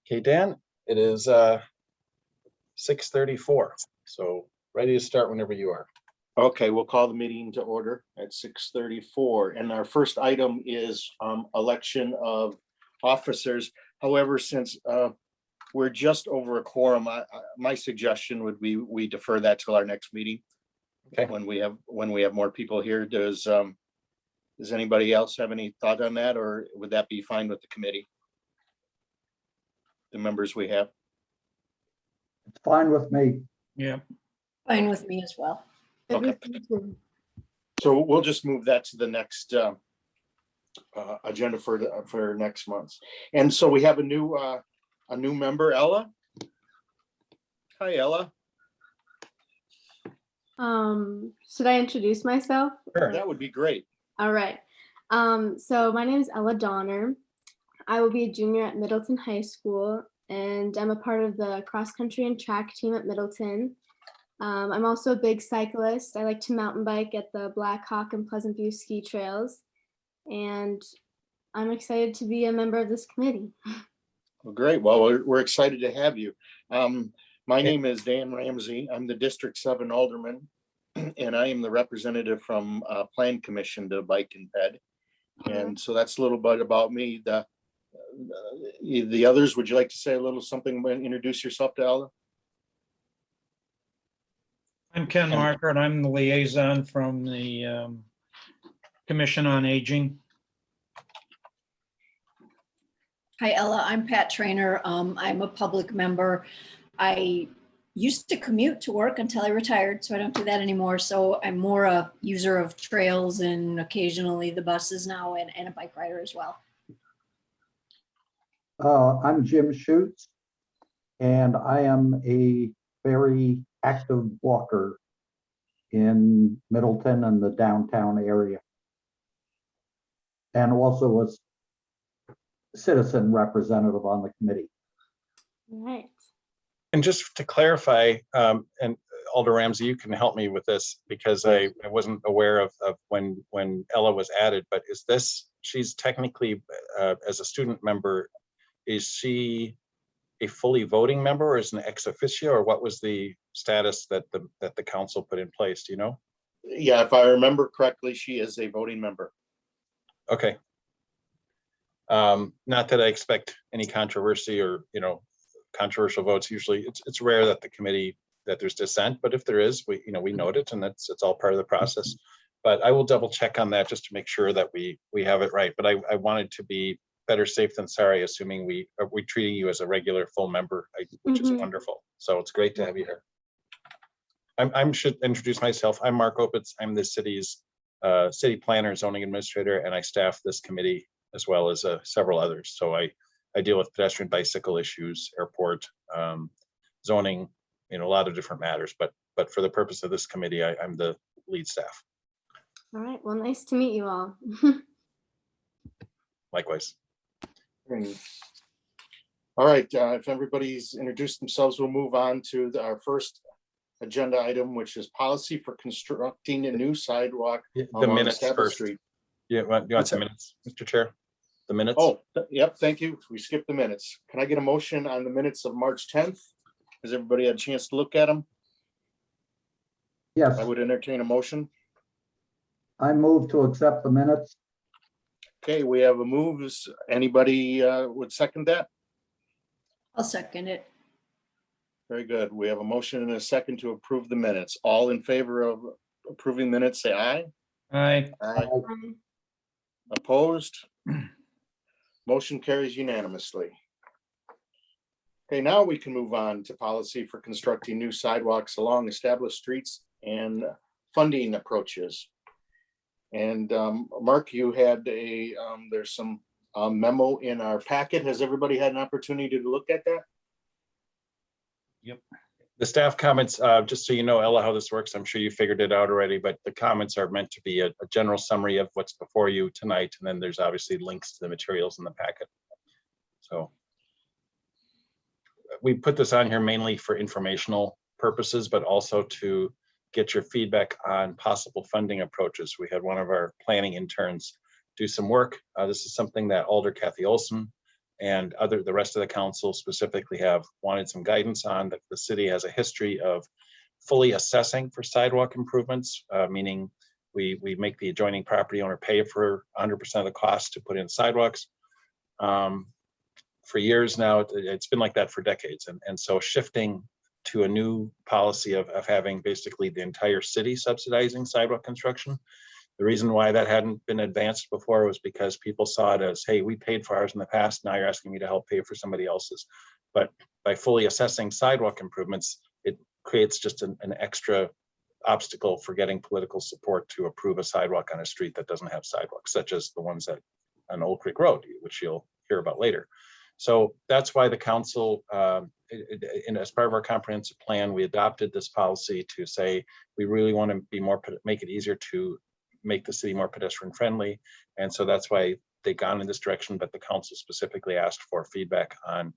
Okay, Dan, it is 6:34, so ready to start whenever you are. Okay, we'll call the meeting to order at 6:34. And our first item is election of officers. However, since we're just over a quorum, my suggestion would be we defer that till our next meeting. Okay. When we have more people here. Does anybody else have any thought on that, or would that be fine with the committee? The members we have. It's fine with me. Yeah, Fine with me as well. Okay. So we'll just move that to the next agenda for next month. And so we have a new member, Ella. Hi, Ella. Should I introduce myself? Sure. That would be great. All right. So my name is Ella Donner. I will be a junior at Middleton High School, and I'm a part of the cross country and track team at Middleton. I'm also a big cyclist. I like to mountain bike at the Black Hawk and Pleasant View ski trails, and I'm excited to be a member of this committee. Well, great. Well, we're excited to have you. My name is Dan Ramsey. I'm the District 7 Alderman, and I am the representative from Plan Commission to Bike and Ped. And so that's a little bit about me. The others, would you like to say a little something when introduce yourself to Ella? I'm Ken Margaret. I'm the liaison from the Commission on Aging. Hi, Ella. I'm Pat Trainer. I'm a public member. I used to commute to work until I retired, so I don't do that anymore. So I'm more a user of trails and occasionally the buses now, and a bike rider as well. I'm Jim Schutz, and I am a very active walker in Middleton and the downtown area, and also a citizen representative on the committee. All right. And just to clarify, and Alder Ramsey, you can help me with this because I wasn't aware of when Ella was added, but is this, she's technically, as a student member, is she a fully voting member or is an ex officio, or what was the status that the council put in place? Do you know? Yeah, if I remember correctly, she is a voting member. Okay. Not that I expect any controversy or, controversial votes. Usually it's rare that the committee, that there's dissent, but if there is, we note it, and it's all part of the process. But I will double check on that just to make sure that we have it right. But I wanted to be better safe than sorry, assuming we treating you as a regular full member, which is wonderful. So it's great to have you here. I should introduce myself. I'm Mark Opitz. I'm the city's city planner, zoning administrator, and I staff this committee as well as several others. So I deal with pedestrian bicycle issues, airport, zoning, a lot of different matters. But for the purpose of this committee, I'm the lead staff. All right. Well, nice to meet you all. Likewise. All right, if everybody's introduced themselves, we'll move on to our first agenda item, which is policy for constructing a new sidewalk The along minutes Establish first. Street. Yeah, you want What's the that? minutes, Mr. Chair? The minutes? Oh, yep, thank you. We skipped the minutes. Can I get a motion on the minutes of March 10th? Has everybody had a chance to look at them? Yes, I would entertain a motion. I move to accept the minutes. Okay, we have a move. Is anybody would second that? I'll second it. Very good. We have a motion and a second to approve the minutes. All in favor of approving minutes, say aye. Aye. Aye. Opposed? Motion carries unanimously. Okay, now we can move on to policy for constructing new sidewalks along established streets and funding approaches. And Mark, you had there's some memo in our packet. Has everybody had an opportunity to look at that? Yep. The staff comments, just so you know, Ella, how this works, I'm sure you figured it out already, but the comments are meant to be a general summary of what's before you tonight. And then there's obviously links to the materials in the packet. So we put this on here mainly for informational purposes, but also to get your feedback on possible funding approaches. We had one of our planning interns do some work. This is something that Alder Kathy Olson and the rest of the council specifically have wanted some guidance on that. The city has a history of fully assessing for sidewalk improvements, meaning we make the adjoining property owner pay for 100% of the cost to put in sidewalks. For years now, it's been like that for decades. And so shifting to a new policy of having basically the entire city subsidizing sidewalk construction. The reason why that hadn't been advanced before was because people saw it as, hey, we paid for ours in the past, now you're asking me to help pay for somebody else's. But by fully assessing sidewalk improvements, it creates just an extra obstacle for getting political support to approve a sidewalk on a street that doesn't have sidewalks, such as the ones on Old Creek Road, which you'll hear about later. So that's why the council, as part of our comprehensive plan, we adopted this policy to say we really want to be make it easier to make the city more pedestrian friendly. And so that's why they've gone in this direction, but the council specifically asked for feedback on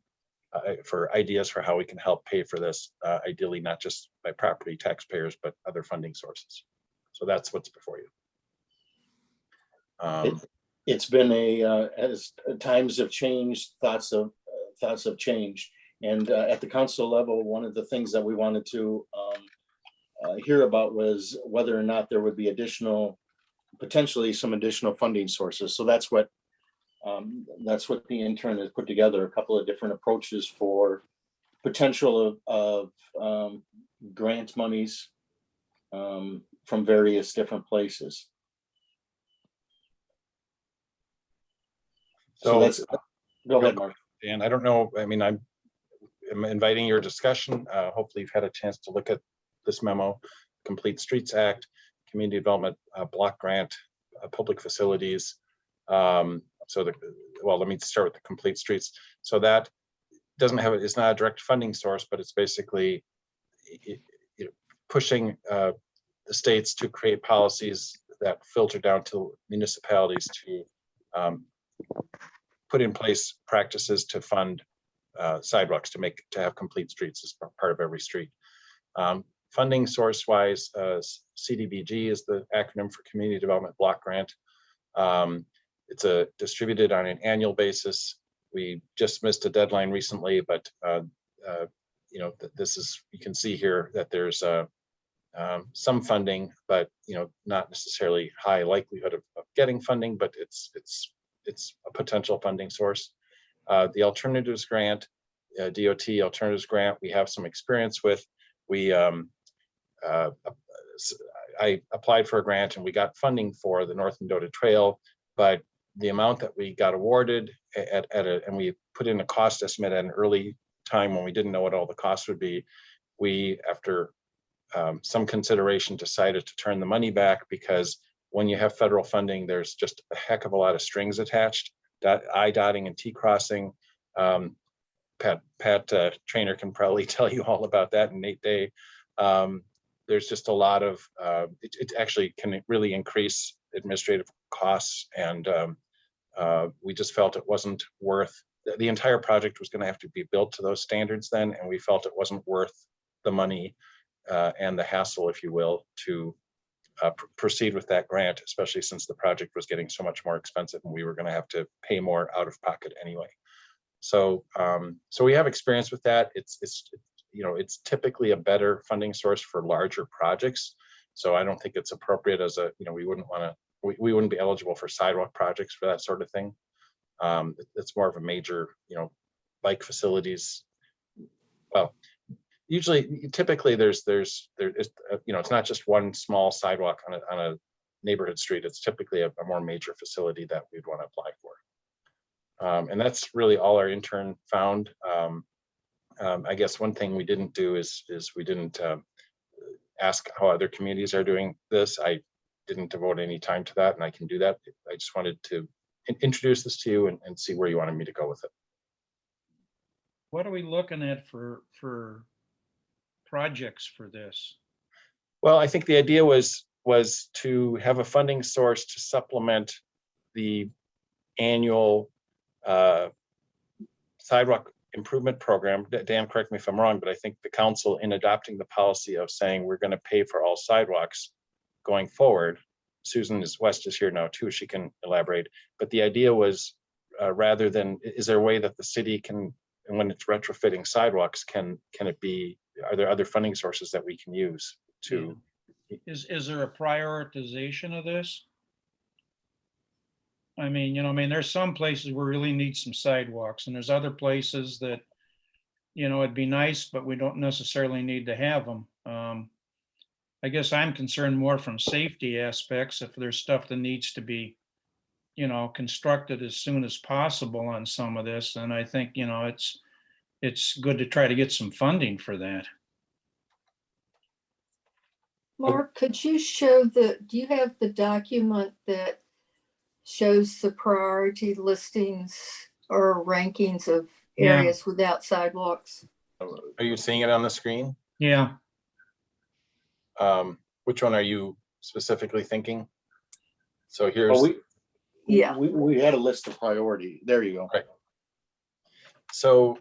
for ideas for how we can help pay for this, ideally not just by property taxpayers, but other funding sources. So that's what's before you. It's been as times have changed, thoughts have changed. And at the council level, one of the things that we wanted to hear about was whether or not there would be potentially some additional funding sources. So that's what the intern has put together, a couple of different approaches for potential of grant monies from various different places. So that's, go ahead, Mark. And I don't know, I mean, I'm inviting your discussion. Hopefully you've had a chance to look at this memo, Complete Streets Act, Community Development Block Grant, Public Facilities. Well, let me start with the Complete Streets. So that it's not a direct funding source, but it's basically pushing the states to create policies that filter down to municipalities to put in place practices to fund sidewalks to have complete streets as part of every street. Funding source wise, CDBG is the acronym for Community Development Block Grant. It's distributed on an annual basis. We just missed a deadline recently, but you can see here that there's some funding, but not necessarily high likelihood of getting funding, but it's a potential funding source. The Alternatives Grant, DOT Alternatives Grant, we have some experience with. I applied for a grant and we got funding for the North Mendota Trail, but the amount that we got awarded and we put in a cost estimate at an early time when we didn't know what all the costs would be, we, after some consideration, decided to turn the money back because when you have federal funding, there's just a heck of a lot of strings attached, I-dotting and T-crossing. Pat Trainer can probably tell you all about that, and Nate Day. There's just a lot of, it actually can really increase administrative costs, and we just felt it wasn't worth, the entire project was going to have to be built to those standards then, and we felt it wasn't worth the money and the hassle, if you will, to proceed with that grant, especially since the project was getting so much more expensive and we were going to have to pay more out of pocket anyway. So we have experience with that. It's typically a better funding source for larger projects. So I don't think it's appropriate as we wouldn't be eligible for sidewalk projects for that sort of thing. It's more of a major, bike facilities. Well, typically it's not just one small sidewalk on a neighborhood street. It's typically a more major facility that we'd want to apply for. And that's really all our intern found. I guess one thing we didn't do is we didn't ask how other communities are doing this. I didn't devote any time to that, and I can do that. I just wanted to introduce this to you and see where you wanted me to go with it. What are we looking at for projects for this? Well, I think the idea was to have a funding source to supplement the annual sidewalk improvement program. Dan, correct me if I'm wrong, but I think the council, in adopting the policy of saying we're going to pay for all sidewalks going forward, Susan West is here now too, she can elaborate, but the idea was rather than, is there a way that the city can, and when it's retrofitting sidewalks, can it be, are there other funding sources that we can use to? Is there a prioritization of this? I mean, there's some places where we really need some sidewalks, and there's other places that, it'd be nice, but we don't necessarily need to have them. I guess I'm concerned more from safety aspects. If there's stuff that needs to be, constructed as soon as possible on some of this, and I think, it's good to try to get some funding for that. Mark, could you show do you have the document that shows the priority listings or rankings of Yeah. areas without sidewalks? Are you seeing it on the screen? Yeah, Which one are you specifically thinking? So Oh, here's, Yeah. We had a list of priority. There you go. Right. So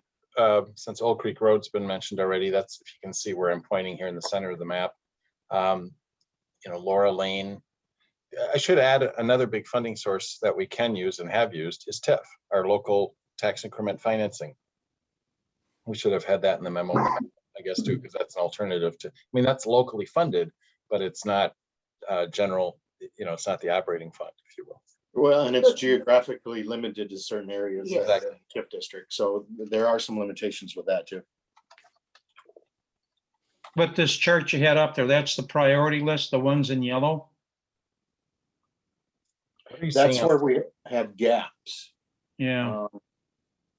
since Old Creek Road's been mentioned already, that's, if you can see where I'm pointing here in the center of the map. Laura Lane. I should add another big funding source that we can use and have used is TIF, our local tax increment financing. We should have had that in the memo, I guess, too, because that's an alternative to, that's locally funded, but it's not general, it's not the operating fund, if you will. Well, and it's geographically limited to certain areas. Yes. of the TIF district, so there are some limitations with that too. but this chart you had up there, that's the priority list, the ones in yellow? What are you That's seeing? where we have gaps. Yeah,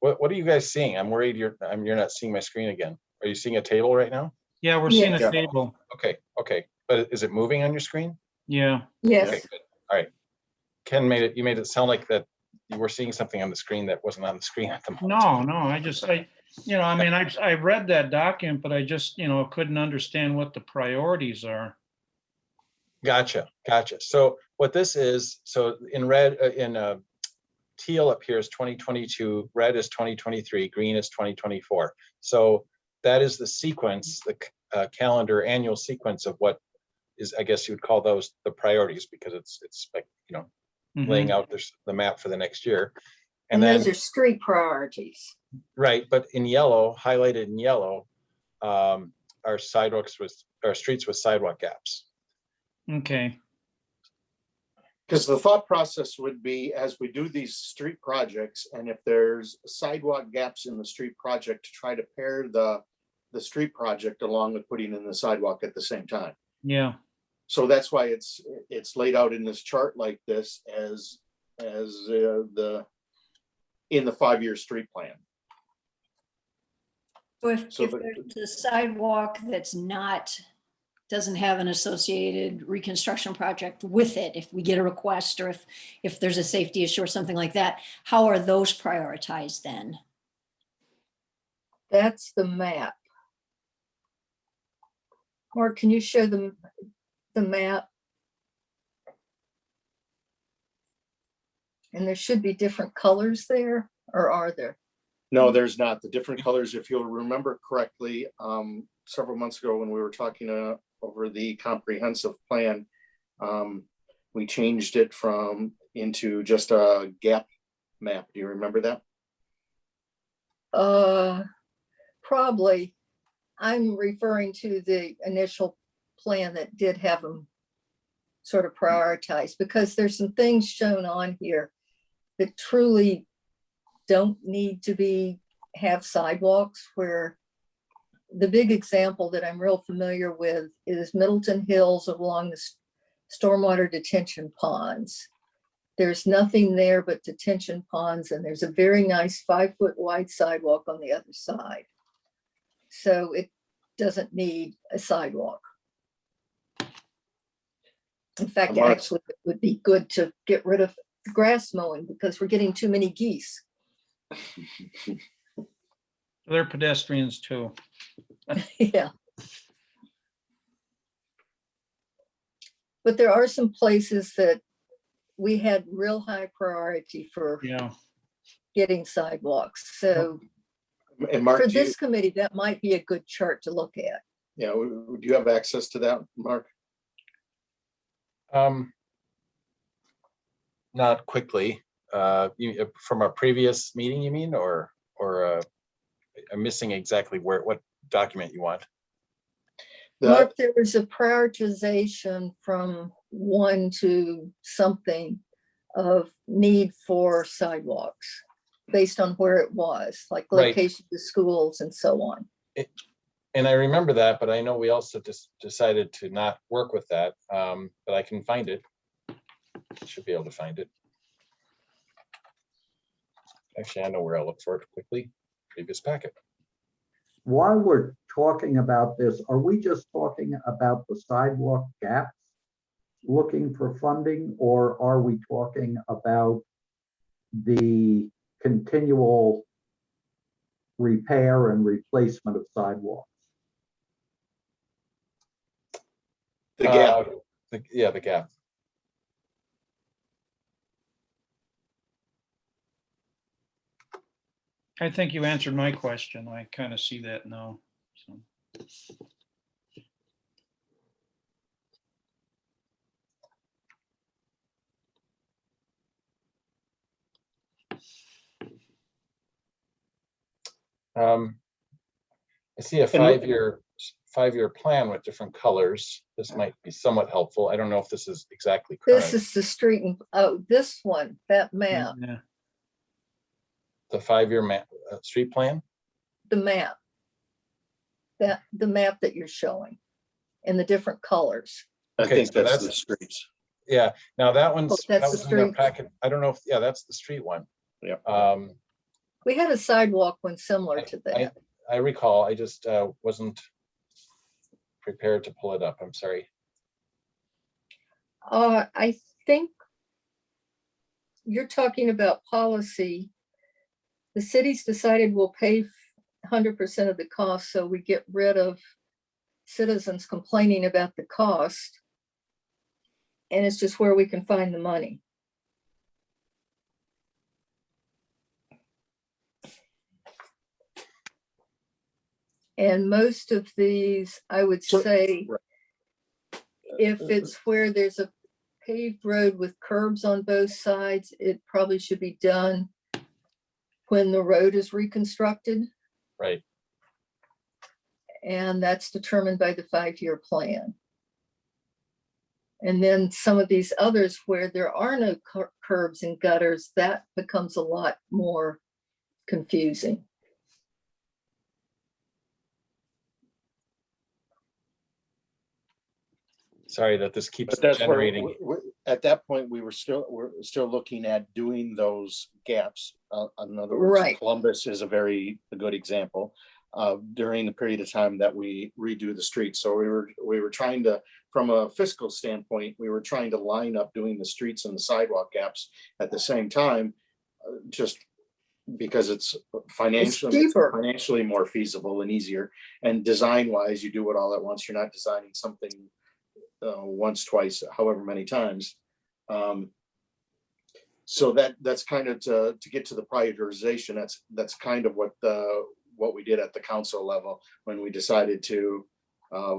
What are you guys seeing? I'm worried you're not seeing my screen again. Are you seeing a table right now? yeah, we're seeing a Yeah. table. Okay. But is it moving on your screen? Yeah, Yes. Okay, good. All right. Ken you made it sound like that you were seeing something on the screen that wasn't on the screen at the moment. no, I read that document, but I just, couldn't understand what the priorities are. Gotcha. So what this is, so in red, in teal up here is 2022, red is 2023, green is 2024. So that is the sequence, the calendar annual sequence of what is, I guess you would call those the priorities, because it's like, laying out the map for the next year. And then, those are street priorities. right, but in yellow, highlighted in yellow, are streets with sidewalk gaps. Okay, Because the thought process would be, as we do these street projects, and if there's sidewalk gaps in the street project, to try to pair the street project along with putting in the sidewalk at the same time. yeah, So that's why it's laid out in this chart like this as in the 5-year street plan. So if So there's a sidewalk doesn't have an associated reconstruction project with it, if we get a request, or if there's a safety issue or something like that, how are those prioritized then? That's the map. Mark, can you show the map? And there should be different colors there, or are there? No, there's not. The different colors, if you'll remember correctly, several months ago when we were talking over the comprehensive plan, we changed it into just a gap map. Do you remember that? Probably. I'm referring to the initial plan that did have them sort of prioritized, because there's some things shown on here that truly don't need to have sidewalks, where the big example that I'm real familiar with is Middleton Hills along the stormwater detention ponds. There's nothing there but detention ponds, and there's a very nice 5-foot wide sidewalk on the other side. So it doesn't need a sidewalk. In fact, Mark. actually, it would be good to get rid of grass mowing, because we're getting too many geese. they're pedestrians too. Yeah. But there are some places that we had real high priority for Yeah, getting sidewalks. So And Mark, for do you, this committee, that might be a good chart to look at. do you have access to that, Mark? Not quickly. from our previous meeting, you mean, or I'm missing exactly what document you want. Mark, there was a prioritization from 1 to something of need for sidewalks based on where it was, like Right. location to schools and so on. And I remember that, but I know we also just decided to not work with that. But I can find it. Should be able to find it. Actually, I know where I'll look for it quickly. Previous packet. While we're talking about this, are we just talking about the sidewalk gaps, looking for funding, or are we talking about the continual repair and replacement of sidewalks? The gap. Yeah, the gap. I think you answered my question. I kind of see that now. So. I see a five-year plan with different colors. This might be somewhat helpful. I don't know if this is exactly This current. is the street, and oh, this one, that map, Yeah. The 5-year street plan. the map. The map that you're showing in the different colors. I Okay, think so that's the that's- streets. Yeah. Now that one's Oh, that's that the was in the street. packet. I don't know if that's the street one. Yep. We had a sidewalk one similar to that. I recall. I just wasn't prepared to pull it up. I'm sorry. I think you're talking about policy. The city's decided we'll pay 100% of the cost, so we get rid of citizens complaining about the cost. And it's just where we can find the money. And most of these, I would So- say, Right. if it's where there's a paved road with curbs on both sides, it probably should be done when the road is reconstructed, Right. and that's determined by the 5-year plan. And then some of these others where there are no curbs and gutters, that becomes a lot more confusing. Sorry that this keeps But that's where, generating. at that point, we're still looking at doing those gaps. In other words, Right. Columbus is a good example during the period of time that we redo the streets. So we were trying to, from a fiscal standpoint, we were trying to line up doing the streets and the sidewalk gaps at the same time, just because it's financially more feasible and easier. And design wise, you do it all at once. You're not designing something once, twice, however many times. So that's kind of to get to the prioritization. That's kind of what we did at the council level when we decided to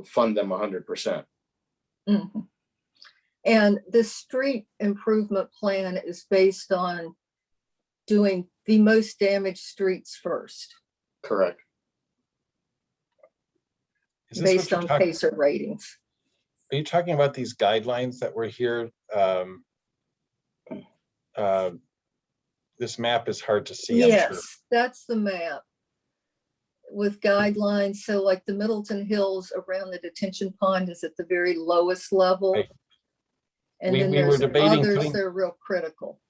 fund them 100%. Mhm. And the street improvement plan is based on doing the most damaged streets first, Correct. Is this what based you're on talking? PACER ratings. Are you talking about these guidelines that were here? This map is hard to see, I'm sure. Yes, that's the map with guidelines. So like the Middleton Hills around the detention pond is at the very lowest level. Right. And We then were there's debating others putting- that are real critical.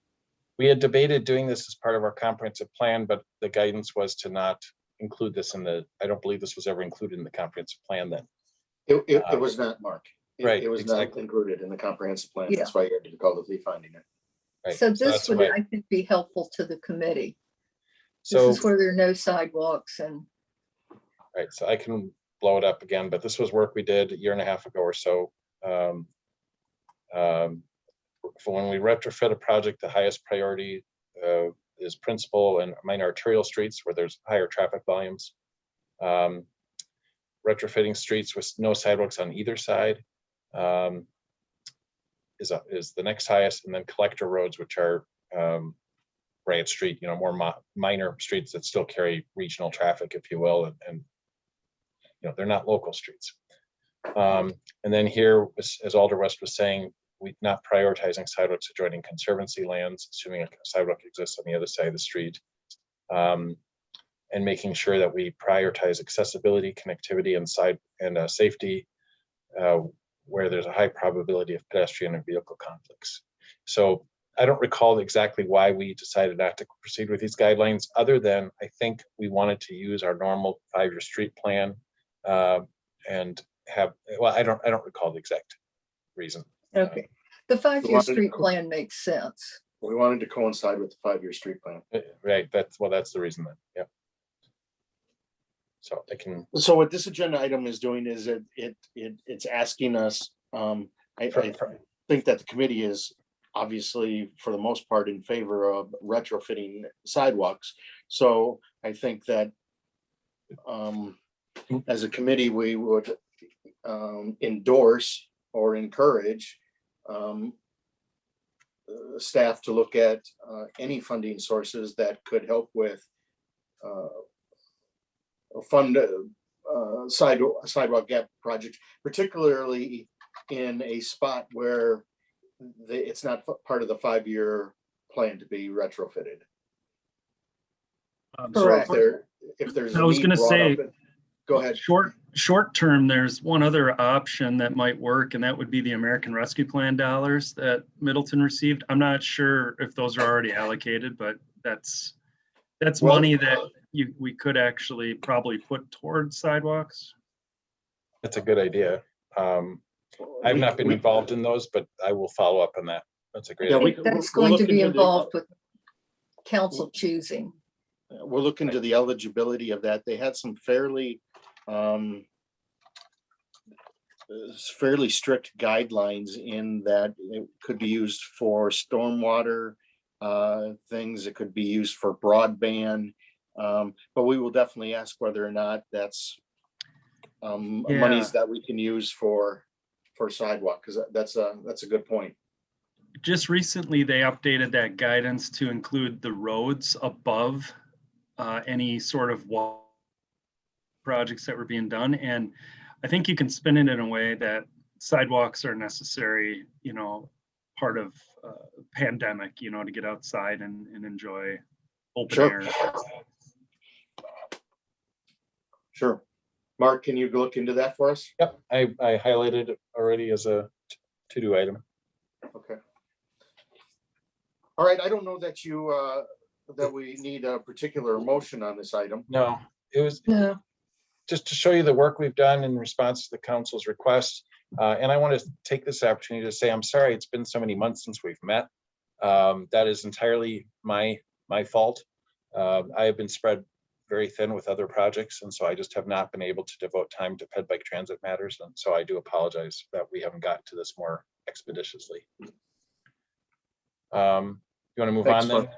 We had debated doing this as part of our comprehensive plan, but the guidance was to not include this I don't believe this was ever included in the comprehensive plan then. It was not, Mark. Right, It was exactly. not included in the comprehensive plan. Yeah. That's why you had difficulty finding it. Right. So this that's would, why- I think, be helpful to the committee. This So, is where there are no sidewalks and right, so I can blow it up again, but this was work we did a year and a half ago or so. For when we retrofit a project, the highest priority is principal and minor arterial streets where there's higher traffic volumes. Retrofitting streets with no sidewalks on either side is the next highest, and then collector roads, which are Branch Street, you know, more minor streets that still carry regional traffic, if you will, and you know, they're not local streets. And then here, as Alder West was saying, we're not prioritizing sidewalks adjoining conservancy lands, assuming a sidewalk exists on the other side of the street. And making sure that we prioritize accessibility, connectivity, and safety, where there's a high probability of pedestrian and vehicle conflicts. So I don't recall exactly why we decided not to proceed with these guidelines, other than I think we wanted to use our normal 5-year street plan and have, well, I don't recall the exact reason. Okay, the 5-year wanted to street co- plan makes sense. We wanted to coincide with the 5-year street plan. Right, that's the reason then, yeah. So I can. So what this agenda item is doing is it's asking us, I think that the committee is obviously, for the most part, in favor of retrofitting sidewalks. So I think that as a committee, we would endorse or encourage staff to look at any funding sources that could help with fund sidewalk gap projects, particularly in a spot where it's not part of the 5-year plan to be retrofitted. So Correct. if there's I a was need gonna brought say, up, go ahead. Short term, there's one other option that might work, and that would be the American Rescue Plan dollars that Middleton received. I'm not sure if those are already allocated, but that's Well, money that we could actually probably put towards sidewalks. That's a good idea. I've not been involved in those, but I will follow up on that. That's a great Yeah, I idea. think that's we'll going look to be into the- involved with council choosing. We'll look into the eligibility of that. They had some fairly strict guidelines in that it could be used for stormwater things. It could be used for broadband. But we will definitely ask whether or not that's monies that we can use for sidewalk, because that's a good point. Just recently, they updated that guidance to include the roads above any sort of wall projects that were being done. And I think you can spin it in a way that sidewalks are necessary, you know, part of pandemic, you know, to get outside and enjoy open Sure. air. Sure. Mark, can you look into that for us? Yep, I highlighted it already as a to-do item. Okay. All right, I don't know that that we need a particular motion on this item. No, it was No, just to show you the work we've done in response to the council's request. And I want to take this opportunity to say, I'm sorry, it's been so many months since we've met. That is entirely my fault. I have been spread very thin with other projects, and so I just have not been able to devote time to ped bike transit matters. And so I do apologize that we haven't gotten to this more expeditiously. You want to move Thanks, on then? Mark.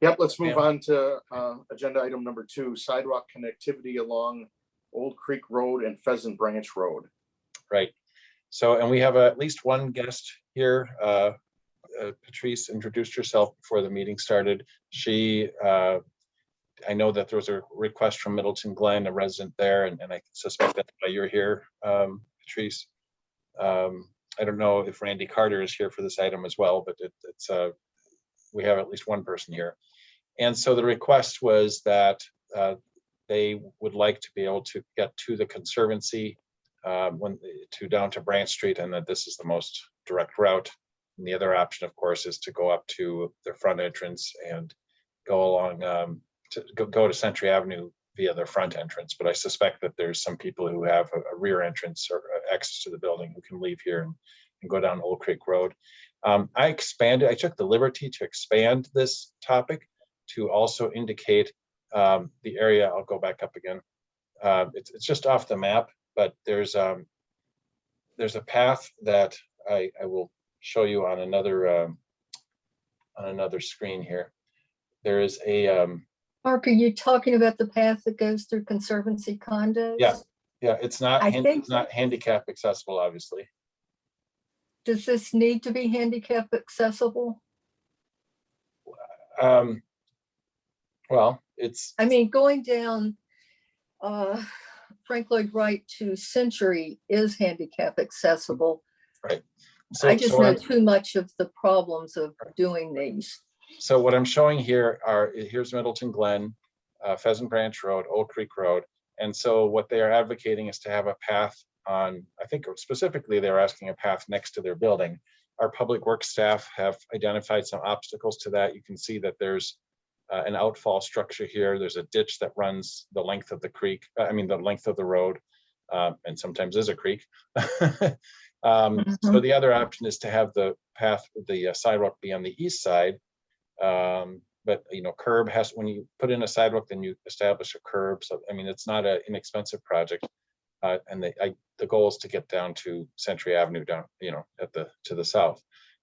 Yep, let's move Yeah. on to agenda item number 2, sidewalk connectivity along Old Creek Road and Pheasant Branch Road. Right. So, and we have at least one guest here. Patrice introduced herself before the meeting started. She, I know that there was a request from Middleton Glen, a resident there, and I suspect that's why you're here, Patrice. I don't know if Randy Carter is here for this item as well, but it's we have at least one person here. And so the request was that they would like to be able to get to the Conservancy down to Branch Street, and that this is the most direct route. And the other option, of course, is to go up to their front entrance and go along go to Century Avenue via their front entrance. But I suspect that there's some people who have a rear entrance or access to the building who can leave here and go down Old Creek Road. I took the liberty to expand this topic to also indicate the area. I'll go back up again. It's just off the map, but there's a path that I will show you on another screen here. There is a Mark, are you talking about the path that goes through Conservancy condos? Yeah. it's not I think- it's not handicap accessible, obviously. Does this need to be handicap accessible? Well, it's, I mean, going down Frank Lloyd Wright to Century is handicap accessible. right. I just what know I'm- too much of the problems of doing these. So what I'm showing here here's Middleton Glen, Pheasant Branch Road, Old Creek Road. And so what they are advocating is to have a path on, I think specifically they're asking a path next to their building. Our public works staff have identified some obstacles to that. You can see that there's an outfall structure here. There's a ditch that runs the length of the creek, the length of the road, and sometimes is a creek. So the other option is to have the path, the sidewalk be on the east side. But curb when you put in a sidewalk, then you establish a curb. So, I mean, it's not an inexpensive project. And the goal is to get down to Century Avenue down, to the south.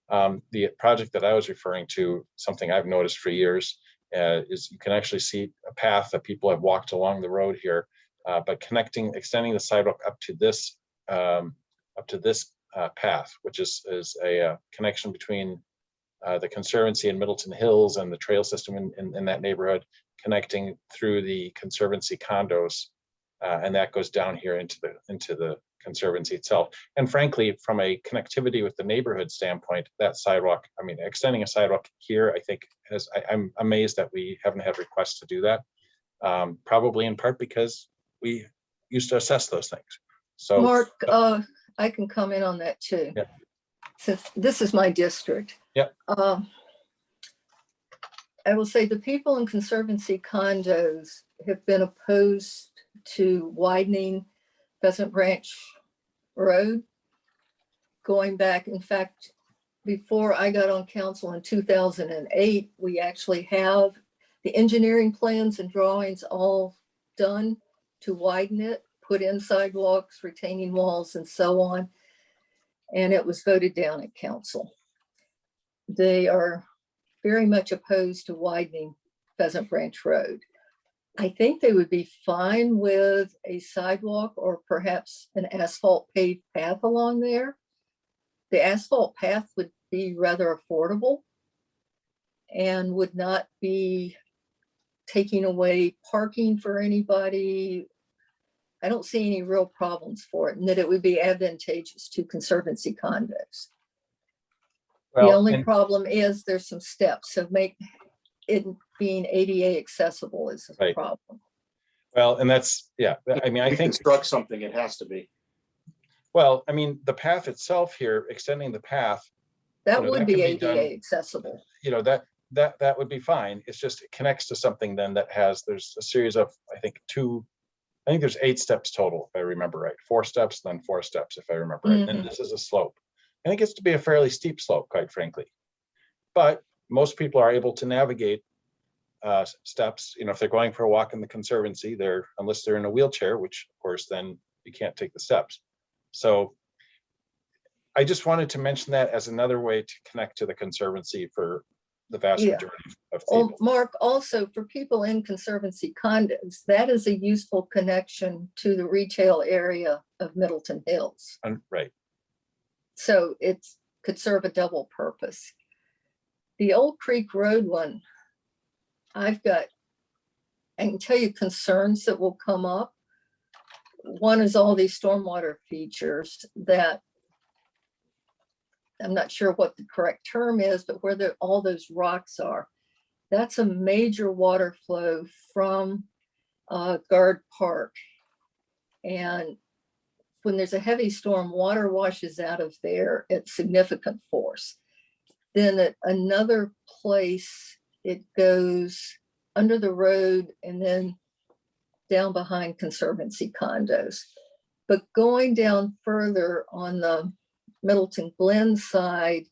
The project that I was referring to, something I've noticed for years, is you can actually see a path that people have walked along the road here, but extending the sidewalk up to this path, which is a connection between the Conservancy in Middleton Hills and the trail system in that neighborhood, connecting through the Conservancy condos, and that goes down here into the Conservancy itself. And frankly, from a connectivity with the neighborhood standpoint, that sidewalk, I mean, extending a sidewalk here, I think I'm amazed that we haven't had requests to do that. Probably in part because we used to assess those things. So Mark, I can comment on that too. Yeah. Since this is my district. Yep. I will say the people in Conservancy condos have been opposed to widening Pheasant Branch Road. Going back, in fact, before I got on council in 2008, we actually have the engineering plans and drawings all done to widen it, put in sidewalks, retaining walls, and so on. And it was voted down at council. They are very much opposed to widening Pheasant Branch Road. I think they would be fine with a sidewalk or perhaps an asphalt paved path along there. The asphalt path would be rather affordable and would not be taking away parking for anybody. I don't see any real problems for it, and that it would be advantageous to Conservancy condos. The only problem is there's some steps, so make it being ADA accessible is a Right. problem. Well, and that's, yeah, I mean, I We think, construct something, it has to be. well, I mean, the path itself here, extending the path, That that would can be be done. ADA accessible. that would be fine. It's just, it connects to something then there's a series of, I think there's 8 steps total, if I remember right. 4 steps, then 4 steps, if I remember right. And this is a slope. And it gets to be a fairly steep slope, quite frankly. But most people are able to navigate steps, if they're going for a walk in the Conservancy, unless they're in a wheelchair, which of course, then you can't take the steps. So I just wanted to mention that as another way to connect to the Conservancy for the vast Yeah. majority of Oh, people. Mark, also for people in Conservancy condos, that is a useful connection to the retail area of Middleton Hills. Right. So it could serve a double purpose. The Old Creek Road one, I can tell you concerns that will come up. One is all these stormwater features that I'm not sure what the correct term is, but where all those rocks are. That's a major water flow from Guard Park. And when there's a heavy storm, water washes out of there at significant force. Then at another place, it goes under the road and then down behind Conservancy condos. But going down further on the Middleton Glen side,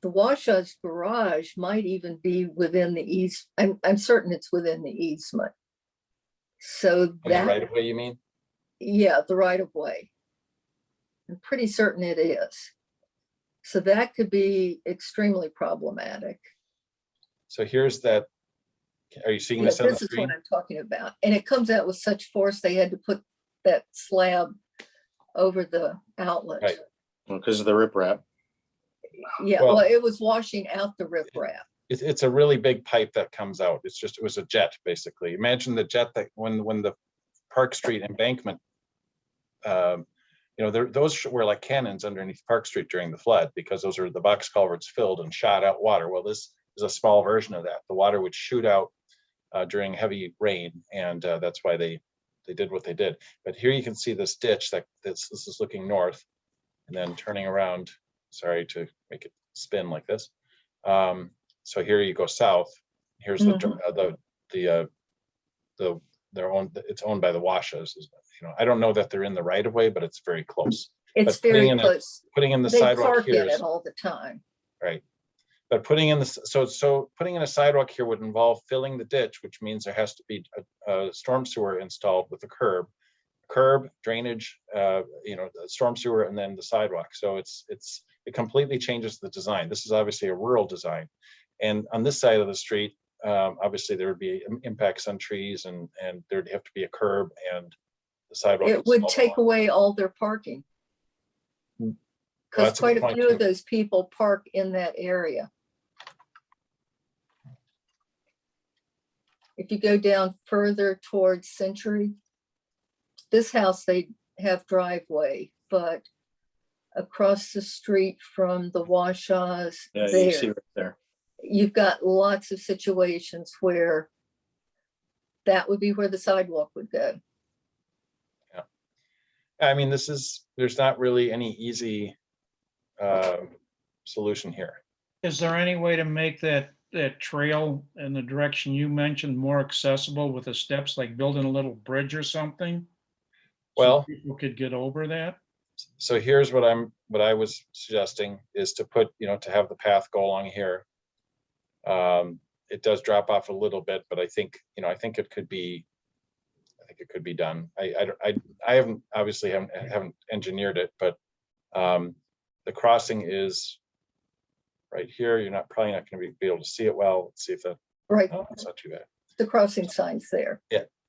the Washaw's garage might even be within the easement. I'm certain it's within the easement. So And the right of way, you mean? Yeah, the right of way. I'm pretty certain it is. So that could be extremely problematic. So here's that. Are you seeing Yeah, this on the this is screen? what I'm talking about. And it comes out with such force, they had to put that slab over the outlet. Right. Because of the riprap. Yeah, Well- well, it was washing out the riprap. it's a really big pipe that comes out. It was a jet, basically. Imagine the jet that when the Park Street embankment, those were like cannons underneath Park Street during the flood, because those are the box culverts filled and shot out water. Well, this is a small version of that. The water would shoot out during heavy rain, and that's why they did what they did. But here you can see this ditch this is looking north and then turning around. Sorry to make it spin like this. So here you go south. Here's it's owned by the Washas. I don't know that they're in the right of way, but it's very close. It's But very close. Putting in the They sidewalk park here in is it all the time. right. But putting in putting in a sidewalk here would involve filling the ditch, which means there has to be a storm sewer installed with a curb, drainage, the storm sewer, and then the sidewalk. So it completely changes the design. This is obviously a rural design. And on this side of the street, obviously there would be impacts on trees, and there'd have to be a curb and the sidewalk. It would take away all their parking. Well, Because that's a quite good a point, few too. of those people park in that area. If you go down further towards Century, this house, they have driveway, but across the street from the Washas Yeah, you see there, right there. you've got lots of situations where that would be where the sidewalk would go. I mean, there's not really any easy solution here. Is there any way to make that trail in the direction you mentioned more accessible with the steps, like building a little bridge or something? So Well, people could get over that? so here's what I was suggesting is to to have the path go along here. It does drop off a little bit, but I think it could be done. I haven't engineered it, but the crossing is right here. You're probably not going to be able to see it well. Let's see if that. Right, Oh, it's not too bad. the crossing signs there.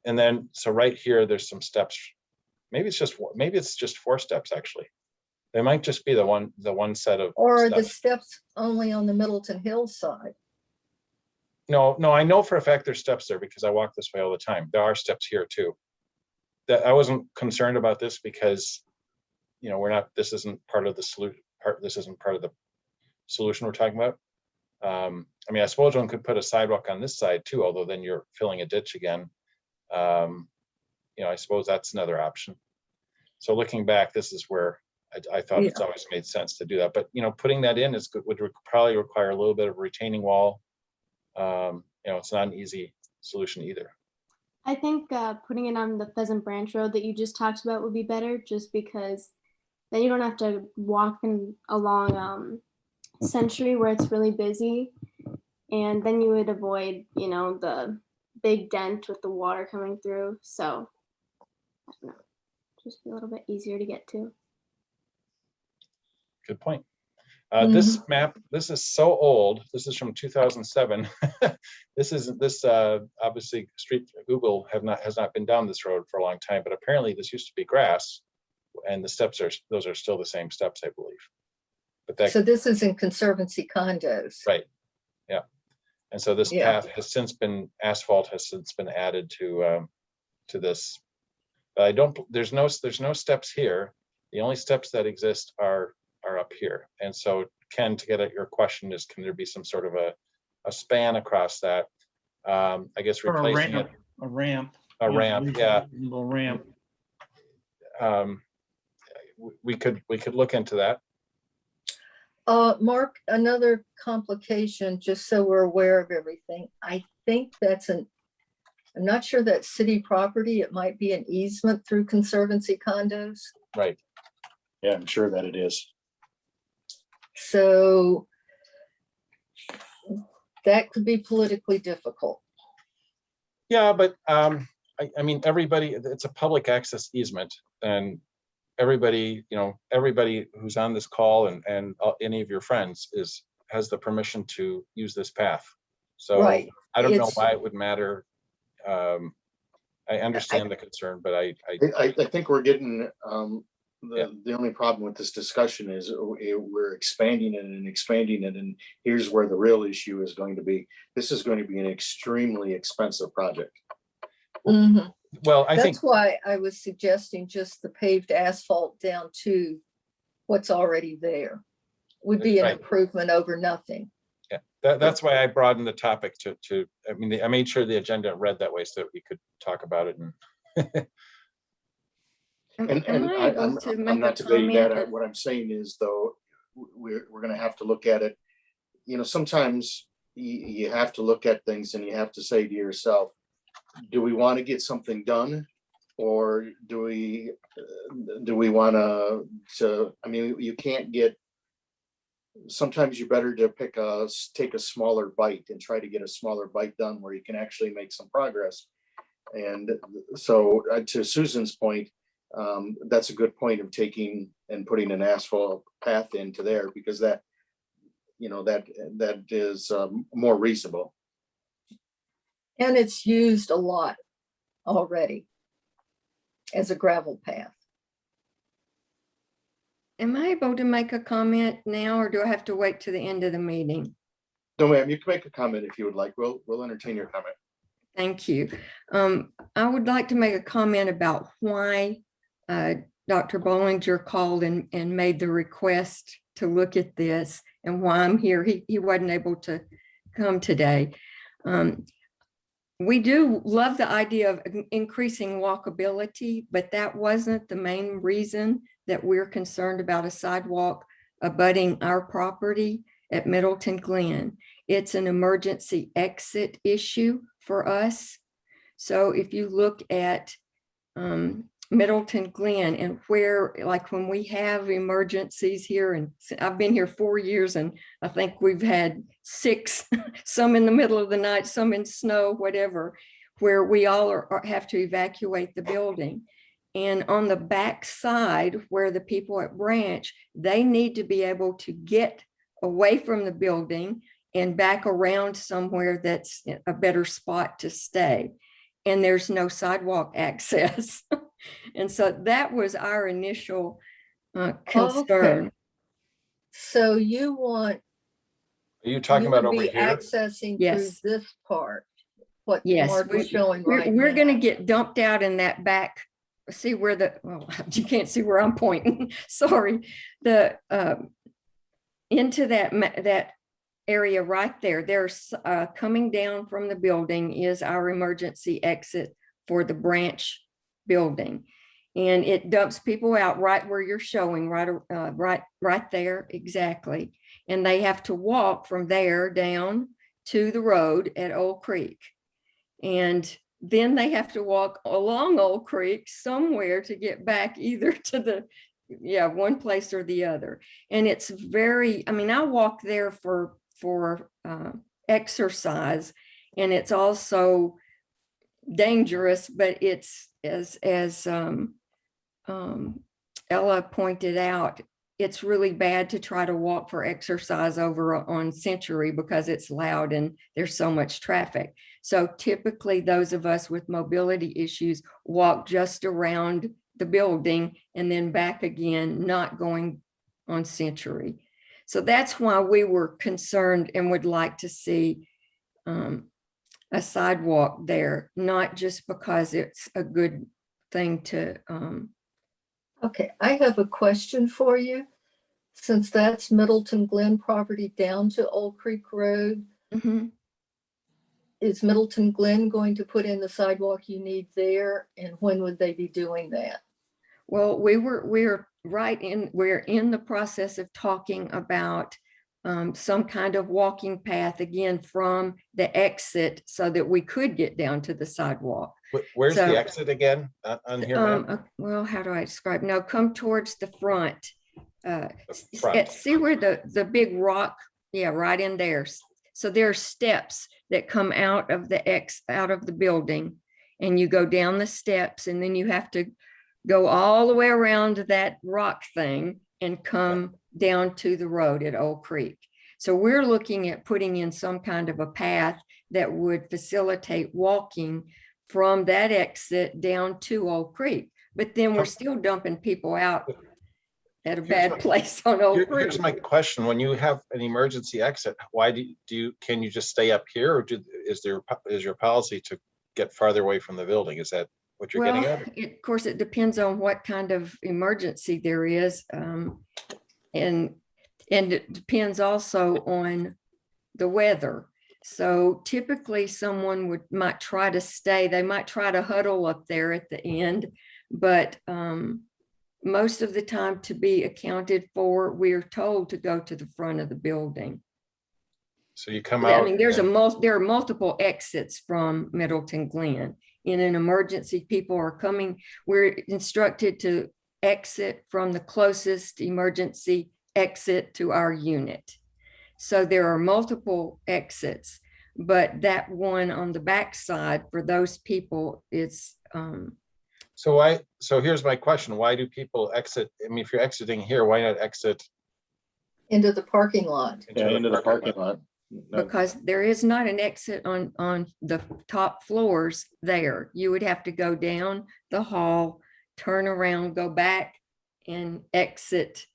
And then so right here, there's some steps. Maybe it's just 4 steps actually. They might just be the one set of. Or are the steps. steps only on the Middleton Hill side? No, I know for a fact there's steps there because I walk this way all the time. There are steps here too. That I wasn't concerned about this because, this isn't part of the solution. This isn't part of the solution we're talking about. I mean, I suppose one could put a sidewalk on this side too, although then you're filling a ditch again. I suppose that's another option. So looking back, this is where I thought it's always made sense to do that. But putting that in would probably require a little bit of a retaining wall. It's not an easy solution either. I think putting it on the Pheasant Branch Road that you just talked about would be better, just because then you don't have to walk along Century where it's really busy, and then you would avoid, the big dent with the water coming through. So I don't know, just be a little bit easier to get to. Good point. This map, this is so old. This is from 2007. This obviously Google has not been down this road for a long time, but apparently this used to be grass, and the steps those are still the same steps, I believe. But So this is in Conservancy condos. Right. Yeah. And so this path asphalt has since been added to this. But there's no steps here. The only steps that exist are up here. And so, Ken, to get at your question is, can there be some sort of a span across that? I guess Or replacing a ramp. a ramp, yeah. Reasonable ramp. We could look into that. Mark, another complication, just so we're aware of everything. I think I'm not sure that's city property. It might be an easement through Conservancy condos. Right. Yeah, I'm sure that it is. So that could be politically difficult. Yeah, but I mean, it's a public access easement, and everybody who's on this call and any of your friends has the permission to use this path. So Right. I don't know why it would matter. I understand the concern, but I think we're getting The only problem with this discussion is we're expanding it and expanding it, and here's where the real issue is going to be. This is going to be an extremely expensive project. Mhm. Well, I think, That's why I was suggesting just the paved asphalt down to what's already there would be an Right. improvement over nothing. yeah, that's why I broadened the topic to, I mean, I made sure the agenda read that way so that we could talk about it. And And Am I able I'm to make I'm a not debating that. comment? What I'm saying is, though, we're gonna have to look at it. You know, sometimes you have to look at things and you have to say to yourself, do we want to get something done? Or do we want to, I mean, you can't get, sometimes you're better to take a smaller bite and try to get a smaller bite done where you can actually make some progress. And so to Susan's point, that's a good point of taking and putting an asphalt path into there, because that, you know, that is more reasonable. And it's used a lot already as a gravel path. Am I able to make a comment now, or do I have to wait to the end of the meeting? No, ma'am, you can make a comment if you would like. We'll entertain your comment. Thank you. I would like to make a comment about why Dr. Bollinger called and made the request to look at this and why I'm here. He wasn't able to come today. We do love the idea of increasing walkability, but that wasn't the main reason that we're concerned about a sidewalk abutting our property at Middleton Glen. It's an emergency exit issue for us. So if you look at Middleton Glen and where, like when we have emergencies here, and I've been here 4 years and I think we've had 6, some in the middle of the night, some in snow, whatever, where we all have to evacuate the building. And on the back side where the people at Branch, they need to be able to get away from the building and back around somewhere that's a better spot to stay. And there's no sidewalk access. And so that was our initial concern. Okay. So you want, are you talking you about would over be here? accessing through Yes. this part, what Yes, Mark is showing right we're now. going to get dumped out in that back. See where well, you can't see where I'm pointing. Sorry. Into that area right there. There's coming down from the building is our emergency exit for the Branch building. And it dumps people out right where you're showing, right there, exactly. And they have to walk from there down to the road at Old Creek. And then they have to walk along Old Creek somewhere to get back either to one place or the other. And it's very, I mean, I walk there for exercise, and it's also dangerous, but it's as Ella pointed out, it's really bad to try to walk for exercise over on Century because it's loud and there's so much traffic. So typically those of us with mobility issues walk just around the building and then back again, not going on Century. So that's why we were concerned and would like to see a sidewalk there, not just because it's a good thing to. Okay, I have a question for you. Since that's Middleton Glen property down to Old Creek Road, Mhm. is Middleton Glen going to put in the sidewalk you need there? And when would they be doing that? Well, we're in the process of talking about some kind of walking path again from the exit so that we could get down to the sidewalk. Where's So, the exit again on here? Ma'am? Well, how do I describe? No, come towards the front. Front. See where the big rock, yeah, right in there. So there are steps that come out of the building, and you go down the steps, and then you have to go all the way around that rock thing and come down to the road at Old Creek. So we're looking at putting in some kind of a path that would facilitate walking from that exit down to Old Creek. But then we're still dumping people out at a Here's bad my- place on Oak Here's Creek. my question. When you have an emergency exit, why can you just stay up here, or is your policy to get farther away from the building? Is that what you're getting Well, at? of course, it depends on what kind of emergency there is. And it depends also on the weather. So typically someone might try to stay, they might try to huddle up there at the end, but most of the time, to be accounted for, we're told to go to the front of the building. So you come Yeah, I out. mean, there are multiple exits from Middleton Glen. In an emergency, people are coming, we're instructed to exit from the closest emergency exit to our unit. So there are multiple exits, but that one on the backside for those people is So here's my question. Why do people exit? I mean, if you're exiting here, why not exit Into the parking lot. Yeah, into the parking lot. No, because there is not an exit on the top floors there. You would have to go down the hall, turn around, go back and exit.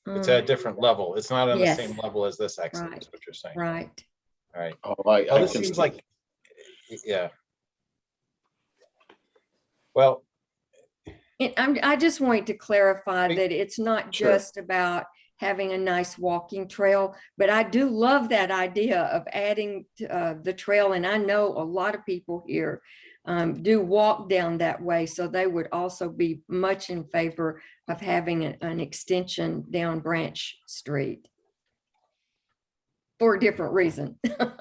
It's at a different level. It's not on the Yes. same level as this exit, Right. is what you're saying. Right. All right. Oh, Well, I this can seems see. like, yeah. Well, I just want to clarify Hey, that it's not sure. just about having a nice walking trail, but I do love that idea of adding the trail. And I know a lot of people here do walk down that way. So they would also be much in favor of having an extension down Branch Street for a different reason.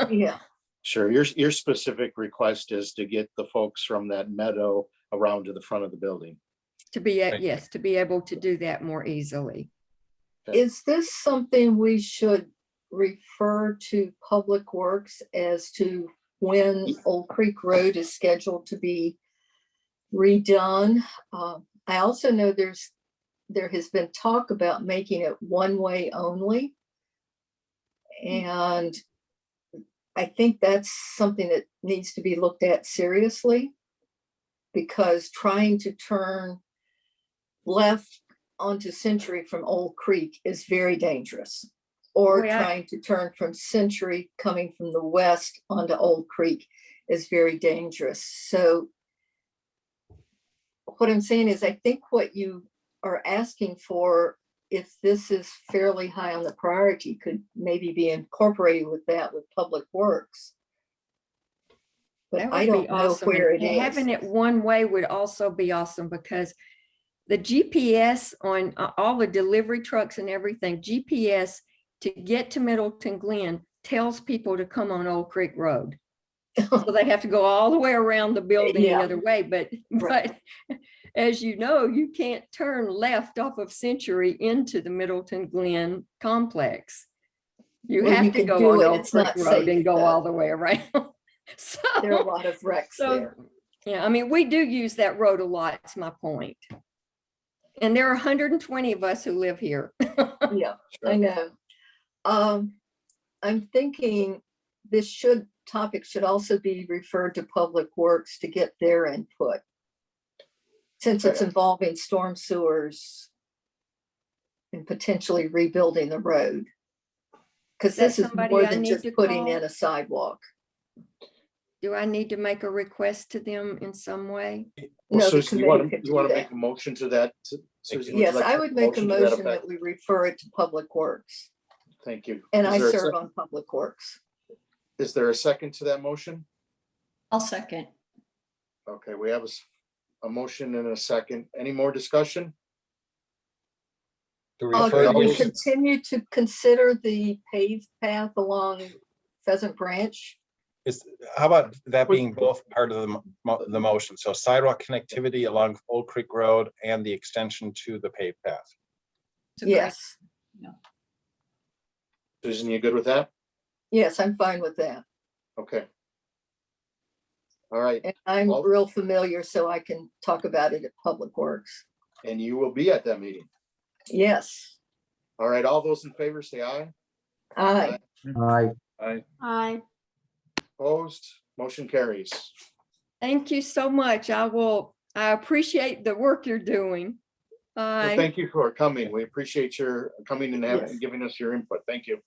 Yeah, Sure, your specific request is to get the folks from that meadow around to the front of the building. To be, Right. yes, to be able to do that more easily. is this something we should refer to Public Works as to when Old Creek Road is scheduled to be redone? I also know there has been talk about making it one-way only. And I think that's something that needs to be looked at seriously, because trying to turn left onto Century from Old Creek is very dangerous. Or Well, trying to turn from Century coming from the west onto Old Creek is very dangerous. So what I'm saying is, I think what you are asking for, if this is fairly high on the priority, could maybe be incorporated with that with Public Works. But That I would don't be know awesome. where it And is. having it one way would also be awesome, because the GPS on all the delivery trucks and everything, GPS to get to Middleton Glen tells people to come on Old Creek Road. So they have to go all the way around the building the Yeah. other way. But as you know, you can't turn left off of Century into the Middleton Glen complex. You Well, have you to can go do on it. Old It's Creek not Road and safe, go though. all the way around. There are a So, lot of wrecks so, there. yeah, I mean, we do use that road a lot, that's my point. And there are 120 of us who live here. Yeah, I know. I'm thinking this topic should also be referred to Public Works to get their input, since it's involving storm sewers and potentially rebuilding the road. Because that this is somebody more I than need just to putting call? in a sidewalk. Do I need to make a request to them in some way? Well, No, the Susan, you want committee could to do that. make a motion to that? Susan, would you Yes, like I to would make a to that motion effect? that we refer it to Public Works, Thank you. and Is I there a serve sec- on Public Works. Is there a second to that motion? I'll second. Okay, we have a motion and a second. Any more discussion? do we Can refer we these? continue to consider the paved path along Pheasant Branch? How about that being both part of the motion? So sidewalk connectivity along Old Creek Road and the extension to the paved path. It's a great- Yes, Susan, you good with that? yes, I'm fine with that. Okay. All right, And I'm Well- real familiar, so I can talk about it at Public Works. and you will be at that meeting. Yes, All right, all those in favor say aye. aye. Aye. Opposed, motion carries. Thank you so much. I appreciate the work you're doing. Well, Bye. thank you for coming. We appreciate your coming and Yes. giving us your input. Thank you.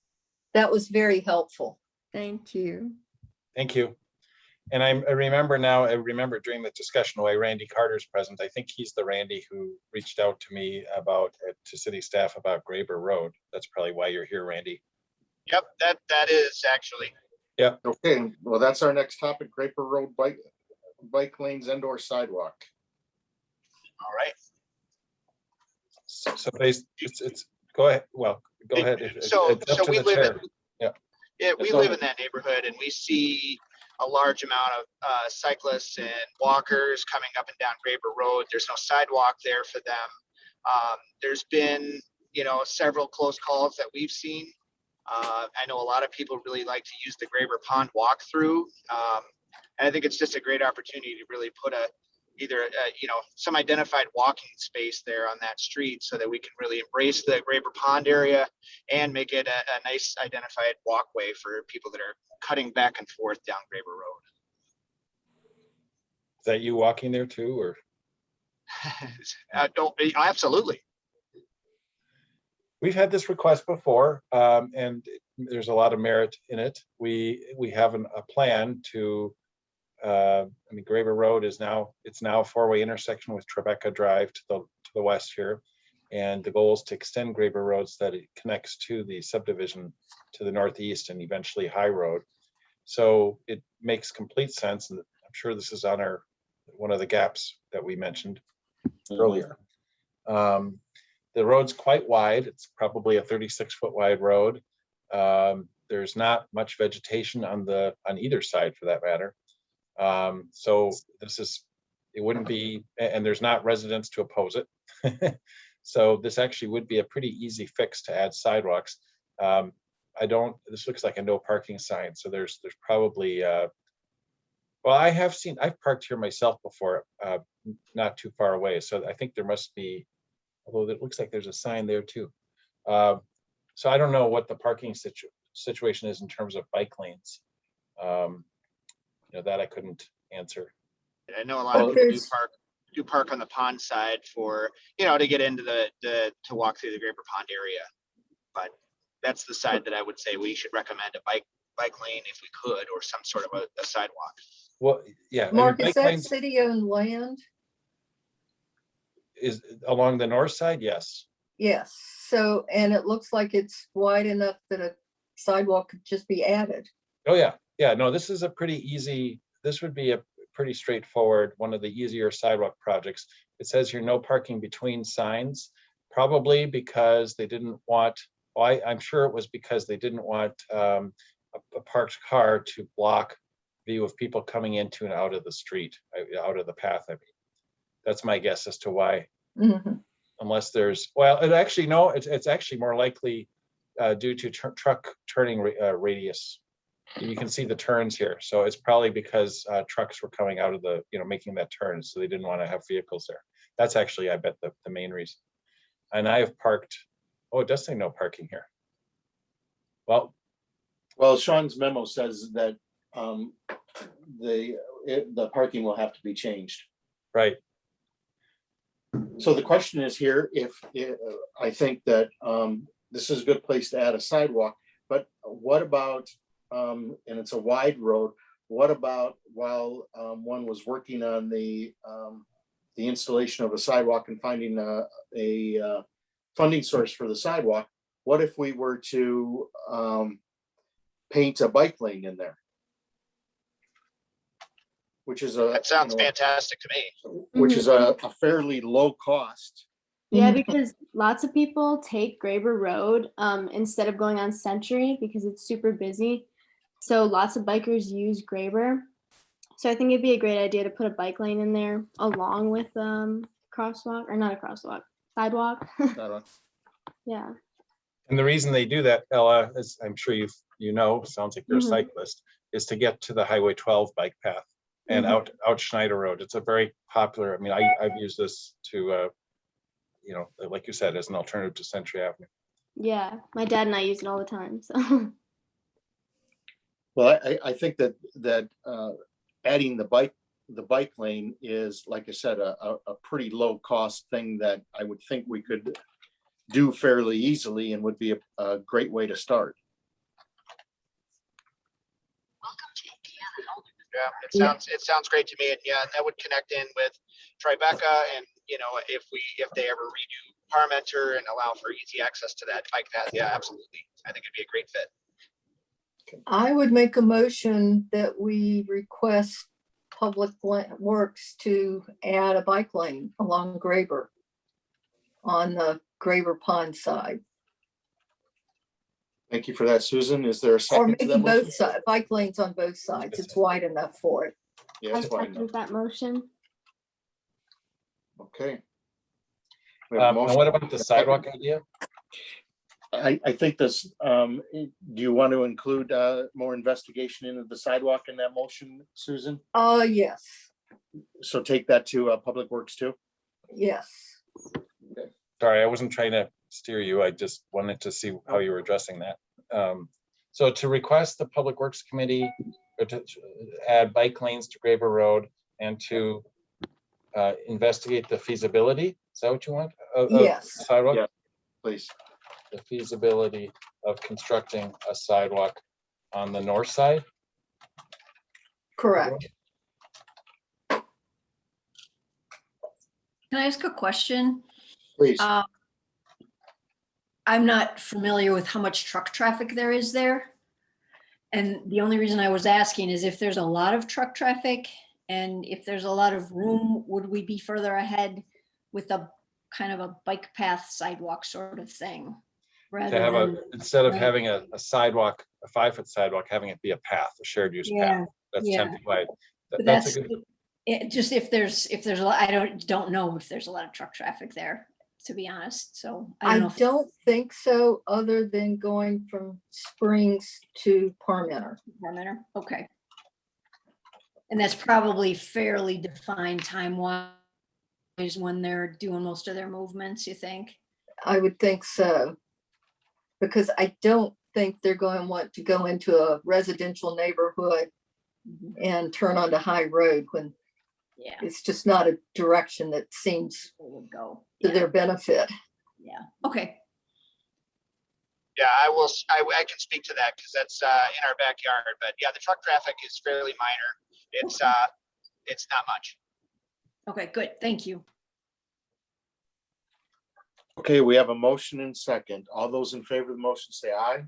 That was very helpful. Thank you. Thank you. And I remember now, I remember during the discussion why Randy Carter's present. I think he's the Randy who reached out to me about, to city staff about Graber Road. That's probably why you're here, Randy. Yep, that is actually. Okay, well, that's our next topic, Graper Road bike lanes and or sidewalk. All right. So it's, go ahead. Well, go ahead. So It's up to we the live chair. Yeah, we Go live ahead. in that neighborhood and we see a large amount of cyclists and walkers coming up and down Graber Road. There's no sidewalk there for them. There's been, several close calls that we've seen. I know a lot of people really like to use the Graber Pond walkthrough. And I think it's just a great opportunity to really put some identified walking space there on that street so that we can really embrace the Graber Pond area and make it a nice identified walkway for people that are cutting back and forth down Graber Road. Is that you walking there too, or? Absolutely. We've had this request before, and there's a lot of merit in it. We have a plan to, Graber Road is now a four-way intersection with Tribeca Drive to the west here. And the goal is to extend Graber Road so that it connects to the subdivision to the northeast and eventually High Road. So it makes complete sense. And I'm sure this is on one of the gaps that we mentioned earlier. The road's quite wide. It's probably a 36-foot wide road. There's not much vegetation on either side for that matter. So it wouldn't be, and there's not residents to oppose it. So this actually would be a pretty easy fix to add sidewalks. This looks like a no parking sign. So there's probably, I've parked here myself before, not too far away. So I think there must be, although it looks like there's a sign there too. So I don't know what the parking situation is in terms of bike lanes. That I couldn't answer. I know a lot of people do park on the pond side for, to get into to walk through the Graber Pond area. But that's the side that I would say we should recommend a bike lane if we could, or some sort of a sidewalk. Well, yeah. Mark, is bike that lanes city-owned land? is along the north side? Yes. Yes. So, and it looks like it's wide enough that a sidewalk could just be added. Oh, yeah. Yeah, no, this would be a pretty straightforward, one of the easier sidewalk projects. It says here, no parking between signs, probably because they didn't want, I'm sure it was because they didn't want a parked car to block view of people coming into and out of the street, out of the path. I mean, that's my guess as to why. Mhm. Unless there's, it's actually more likely due to truck turning radius. You can see the turns here. So it's probably because trucks were coming out of making that turn. So they didn't want to have vehicles there. That's actually, I bet, the main reason. And I have parked, it does say no parking here. Well, Sean's memo says that the parking will have to be changed. right. So the question is here, I think that this is a good place to add a sidewalk, but what about, and it's a wide road, what about while one was working on the installation of a sidewalk and finding a funding source for the sidewalk, what if we were to paint a bike lane in there? Which is That sounds fantastic to me. which is a fairly low cost. Yeah, because lots of people take Graber Road instead of going on Century because it's super busy. So lots of bikers use Graber. So I think it'd be a great idea to put a bike lane in there along with crosswalk, or not a crosswalk, sidewalk. Yeah. And the reason they do that, Ella, as I'm sure sounds like you're a Mhm. cyclist, is to get to the Highway 12 bike path and out Schneider Road. It's a very popular, I've used this to, like you said, as an alternative to Century Avenue. Yeah, my dad and I use it all the time. So Well, I think that adding the bike the bike lane is, like I said, a pretty low cost thing that I would think we could do fairly easily and would be a great way to start. Yeah, it sounds great to me. And yeah, that would connect in with Tribeca, and if they ever redo Parmenter and allow for easy access to that bike path, yeah, absolutely. I think it'd be a great fit. I would make a motion that we request Public Works to add a bike lane along Graber on the Graber Pond side. Thank you for that, Susan. Is there a Or second to maybe that motion? both sides, bike lanes on both sides. It's wide enough for it. Yeah, I it's fine. second that motion. Okay. We have a And motion. what about the sidewalk idea? I think this, do you want to include more investigation into the sidewalk in that motion, Susan? Yes, So take that to Public Works too? yes. Sorry, I wasn't trying to steer you. I just wanted to see how you were addressing that. So to request the Public Works Committee to add bike lanes to Graber Road and to investigate the feasibility. Is that what you want? Of Yes. sidewalk? Yeah. Please. The feasibility of constructing a sidewalk on the north side. Correct. Can I ask a question? Please. I'm not familiar with how much truck traffic there is there. And the only reason I was asking is if there's a lot of truck traffic and if there's a lot of room, would we be further ahead with a kind of a bike path sidewalk sort of thing? To have a, instead of right. having a sidewalk, a 5-foot sidewalk, having it be a path, a shared use path. That's 10 feet wide. But That's a good. just if there's a lot, I don't know if there's a lot of truck traffic there, to be honest. So I I don't think so, other than going from Springs to Parmenter. Okay. And that's probably fairly defined time-wise when they're doing most of their movements, you think? I would think so. Because I don't think they're going to want to go into a residential neighborhood and turn onto High Road when Yeah. it's just not a direction that seems It would go. to their benefit. Yeah. Okay. Yeah, I can speak to that because that's in our backyard. But yeah, the truck traffic is fairly minor. It's not much. Okay, good. Thank you. Okay, we have a motion and second. All those in favor of the motion say aye.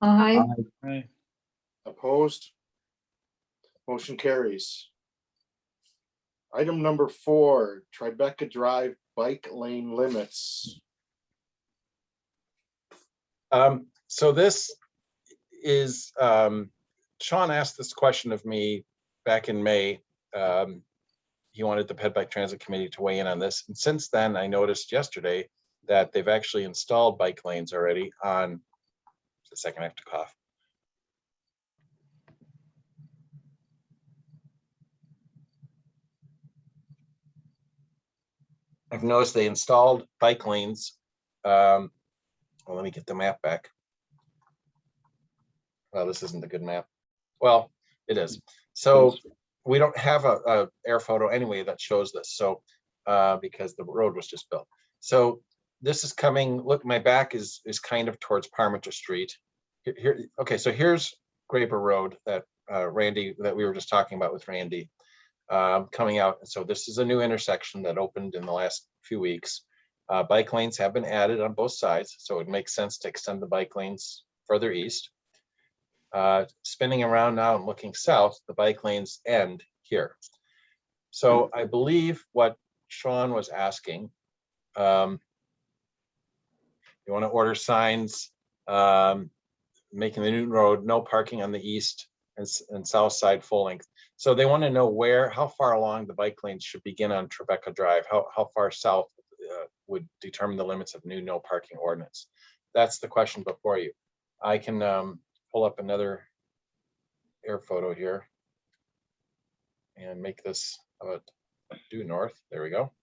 I Right. Opposed? Motion carries. Item number 4, Tribeca Drive bike lane limits. So this is, Sean asked this question of me back in May. He wanted the Ped Bike Transit Committee to weigh in on this. And since then, I noticed yesterday that they've actually installed bike lanes already on, just a second, I have to cough. I've noticed they installed bike lanes. Well, let me get the map back. Well, this isn't a good map. Well, it is. So we don't have a air photo anyway that shows this. So because the road was just built. So this is coming, look, my back is kind of towards Parmenter Street. Here, okay, so here's Graber Road that Randy, that we were just talking about with Randy, coming out. So this is a new intersection that opened in the last few weeks. Bike lanes have been added on both sides, so it makes sense to extend the bike lanes further east. Spinning around now and looking south, the bike lanes end here. So I believe what Sean was asking, you want to order signs making the new road no parking on the east and south side full length. So they want to know how far along the bike lanes should begin on Tribeca Drive, how far south would determine the limits of new no parking ordinance. That's the question before you. I can pull up another air photo here and make this due north. There we go.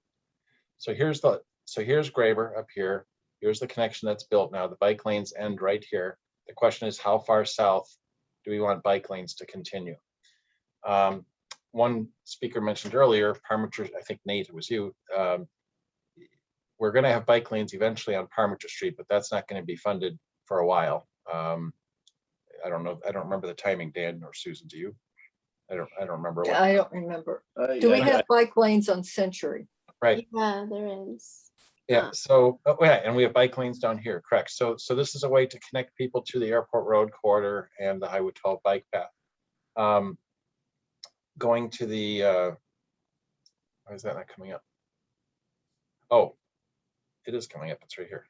So here's Graber up here. Here's the connection that's built now. The bike lanes end right here. The question is, how far south do we want bike lanes to continue? one speaker mentioned earlier, Parmenter, I think Nate, it was you. We're gonna have bike lanes eventually on Parmenter Street, but that's not gonna be funded for a while. I don't know, I don't remember the timing, Dan or Susan, do you? I don't remember. Yeah, I don't remember. Do Yeah, we have bike lanes on Century? Right, Yeah, there is. yeah, so, oh, yeah, and we have bike lanes down here, correct. So this is a way to connect people to the Airport Road corridor and the Highway 12 bike path. Going to the, why is that not coming up? Oh, it is coming up, it's right here.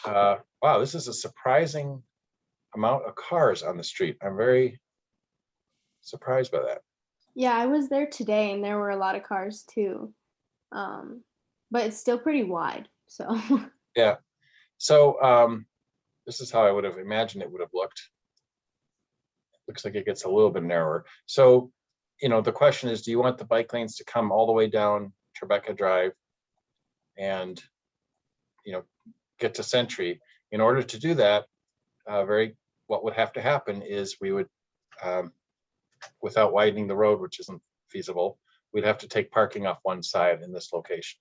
Wow, this is a surprising amount of cars on the street. I'm very surprised by that. Yeah, I was there today and there were a lot of cars too. But it's still pretty wide. So Yeah, so this is how I would have imagined it would have looked. Looks like it gets a little bit narrower. So, you know, the question is, do you want the bike lanes to come all the way down Tribeca Drive and, you know, get to Century? In order to do that, what would have to happen is we would, without widening the road, which isn't feasible, we'd have to take parking off one side in this location,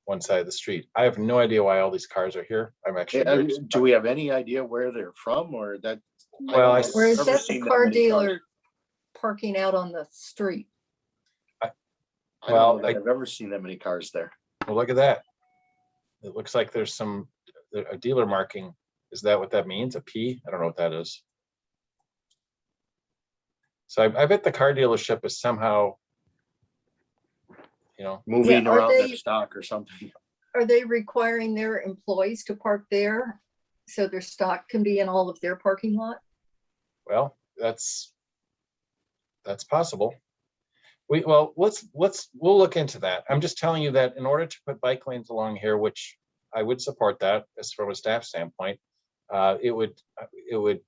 one side of the street. I have no idea why all these cars are here. I'm actually very do we have any idea where they're from or that? Well, I don't know. Or is Never that the seen car many cars. dealer parking out on the street? I Well, don't know that I've ever seen that many cars there. Well, look at that. It looks like there's a dealer marking. Is that what that means? A P? I don't know what that is. So I bet the car dealership is somehow, you know, Moving Yeah, are around their they- stock or something. Are they requiring their employees to park there so their stock can be in all of their parking lot? well, that's possible. We'll look into that. I'm just telling you that in order to put bike lanes along here, which I would support that as from a staff standpoint, it would we don't have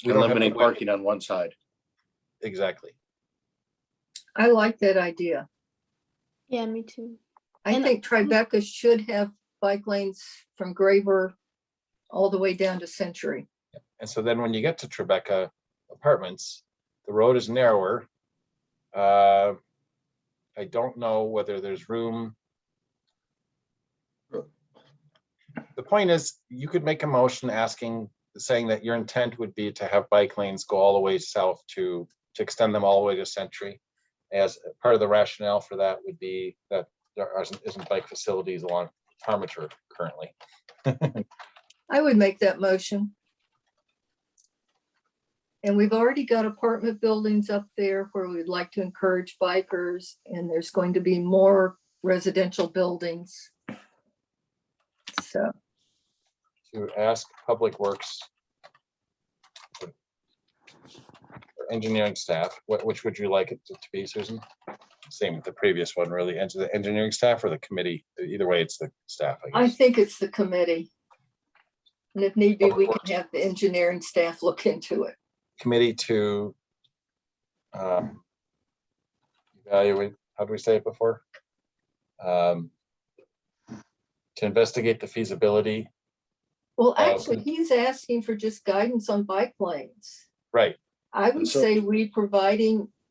to Eliminate wait- parking on one side. Exactly. I like that idea. yeah, me too. I And- think Tribeca should have bike lanes from Graver all the way down to Century. And so then when you get to Tribeca Apartments, the road is narrower. I don't know whether there's room. The point is, you could make a motion saying that your intent would be to have bike lanes go all the way south to extend them all the way to Century. As part of the rationale for that would be that there isn't bike facilities along Parmenter currently. I would make that motion. And we've already got apartment buildings up there where we'd like to encourage bikers, and there's going to be more residential buildings. So To ask Public Works or engineering staff, which would you like it to be, Susan? Same with the previous one, really. And to the engineering staff or the committee? Either way, it's the staff, I I guess. think it's the committee. And if need be, we Public can have the engineering staff look into it. Committee to evaluate, how do we say it before? To investigate the feasibility. Well, actually, he's asking for just guidance on bike lanes. Right. I would So- say we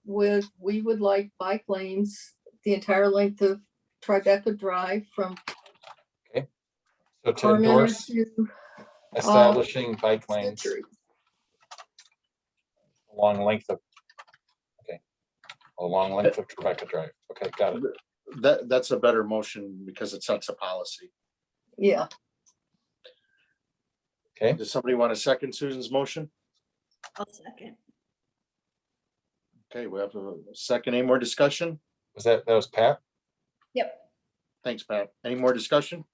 would like bike lanes the entire length of Tribeca Drive from So to Parmenter endorse to establishing bike lanes Century. along length of, along length of Tribeca Drive. Okay, got it. That's a better motion because it sets a policy. Yeah, Okay, Does somebody want to second Susan's motion? I'll second. Okay, we have a second. Any more discussion? that was Pat? Yep. Thanks, Pat. Any more discussion?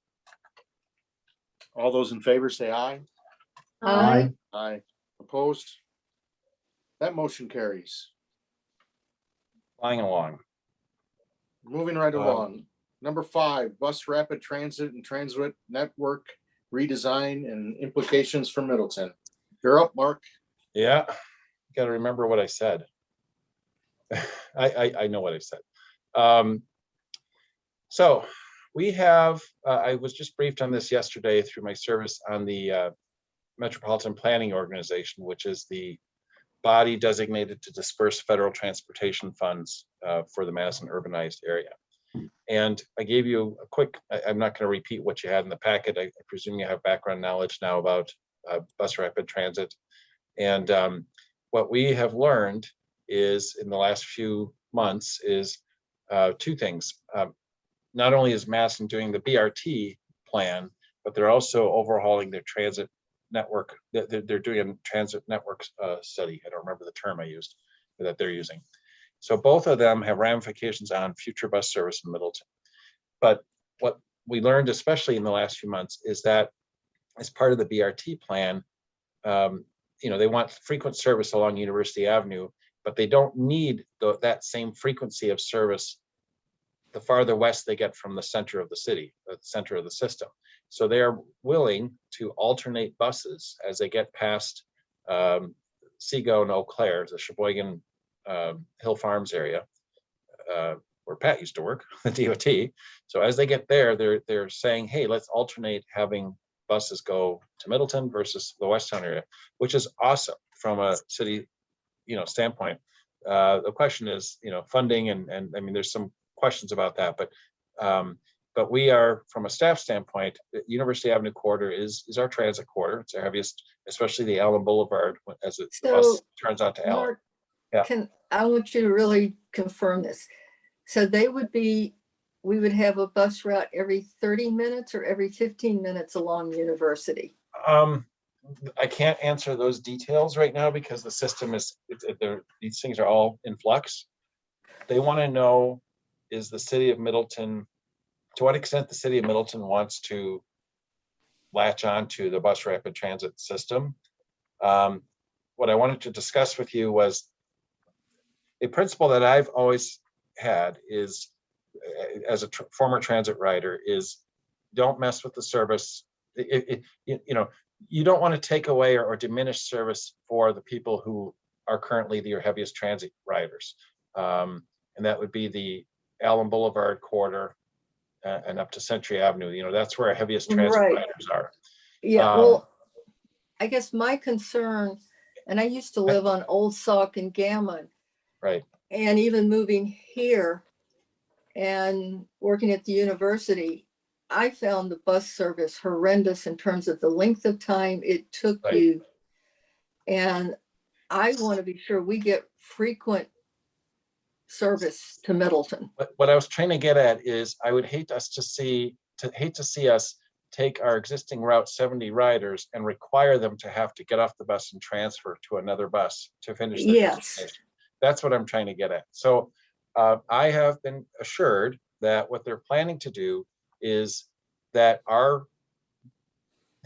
All those in favor say aye. Aye. Aye. Opposed? That motion carries. Flying along. Moving right along. Number 5, bus rapid transit and transit network redesign and implications for Middleton. You're up, Mark. Yeah, got to remember what I said. I know what I said. So we have, I was just briefed on this yesterday through my service on the Metropolitan Planning Organization, which is the body designated to disperse federal transportation funds for the Madison urbanized area. And I gave you a quick, I'm not going to repeat what you had in the packet. I presume you have background knowledge now about bus rapid transit. And what we have learned is in the last few months is two things. Not only is Madison doing the BRT plan, but they're also overhauling their transit network. They're doing a transit network study. I don't remember the term I used that they're using. So both of them have ramifications on future bus service in Middleton. But what we learned, especially in the last few months, is that as part of the BRT plan, they want frequent service along University Avenue, but they don't need that same frequency of service the farther west they get from the center of the city, the center of the system. So they are willing to alternate buses as they get past Seago and Eau Claire, the Sheboygan Hill Farms area, where Pat used to work, the DOT. So as they get there, they're saying, hey, let's alternate having buses go to Middleton versus the Westtown area, which is awesome from a city, standpoint. The question is, funding, and I mean, there's some questions about that, but we are, from a staff standpoint, the University Avenue corridor is our transit corridor. It's our heaviest, especially the Allen Boulevard as the bus turns out to Allen. Mark, Yeah. I want you to really confirm this. So we would have a bus route every 30 minutes or every 15 minutes along University? I can't answer those details right now because the system these things are all in flux. They want to know, is the city of Middleton, to what extent the city of Middleton wants to latch on to the bus rapid transit system. What I wanted to discuss with you was a principle that I've always had is, as a former transit rider, is don't mess with the service. You don't want to take away or diminish service for the people who are currently your heaviest transit riders. And that would be the Allen Boulevard corridor and up to Century Avenue. That's where our heaviest transit riders are. Yeah, well, I guess my concern, and I used to live on Old Sauk and Gammon. Right. And even moving here and working at the university, I found the bus service horrendous in terms of the length of time it took you. And I want to be sure we get frequent service to Middleton. What I was trying to get at is I would hate to see us take our existing Route 70 riders and require them to have to get off the bus and transfer to another bus to finish their destination. That's what I'm trying to get at. So I have been assured that what they're planning to do is that the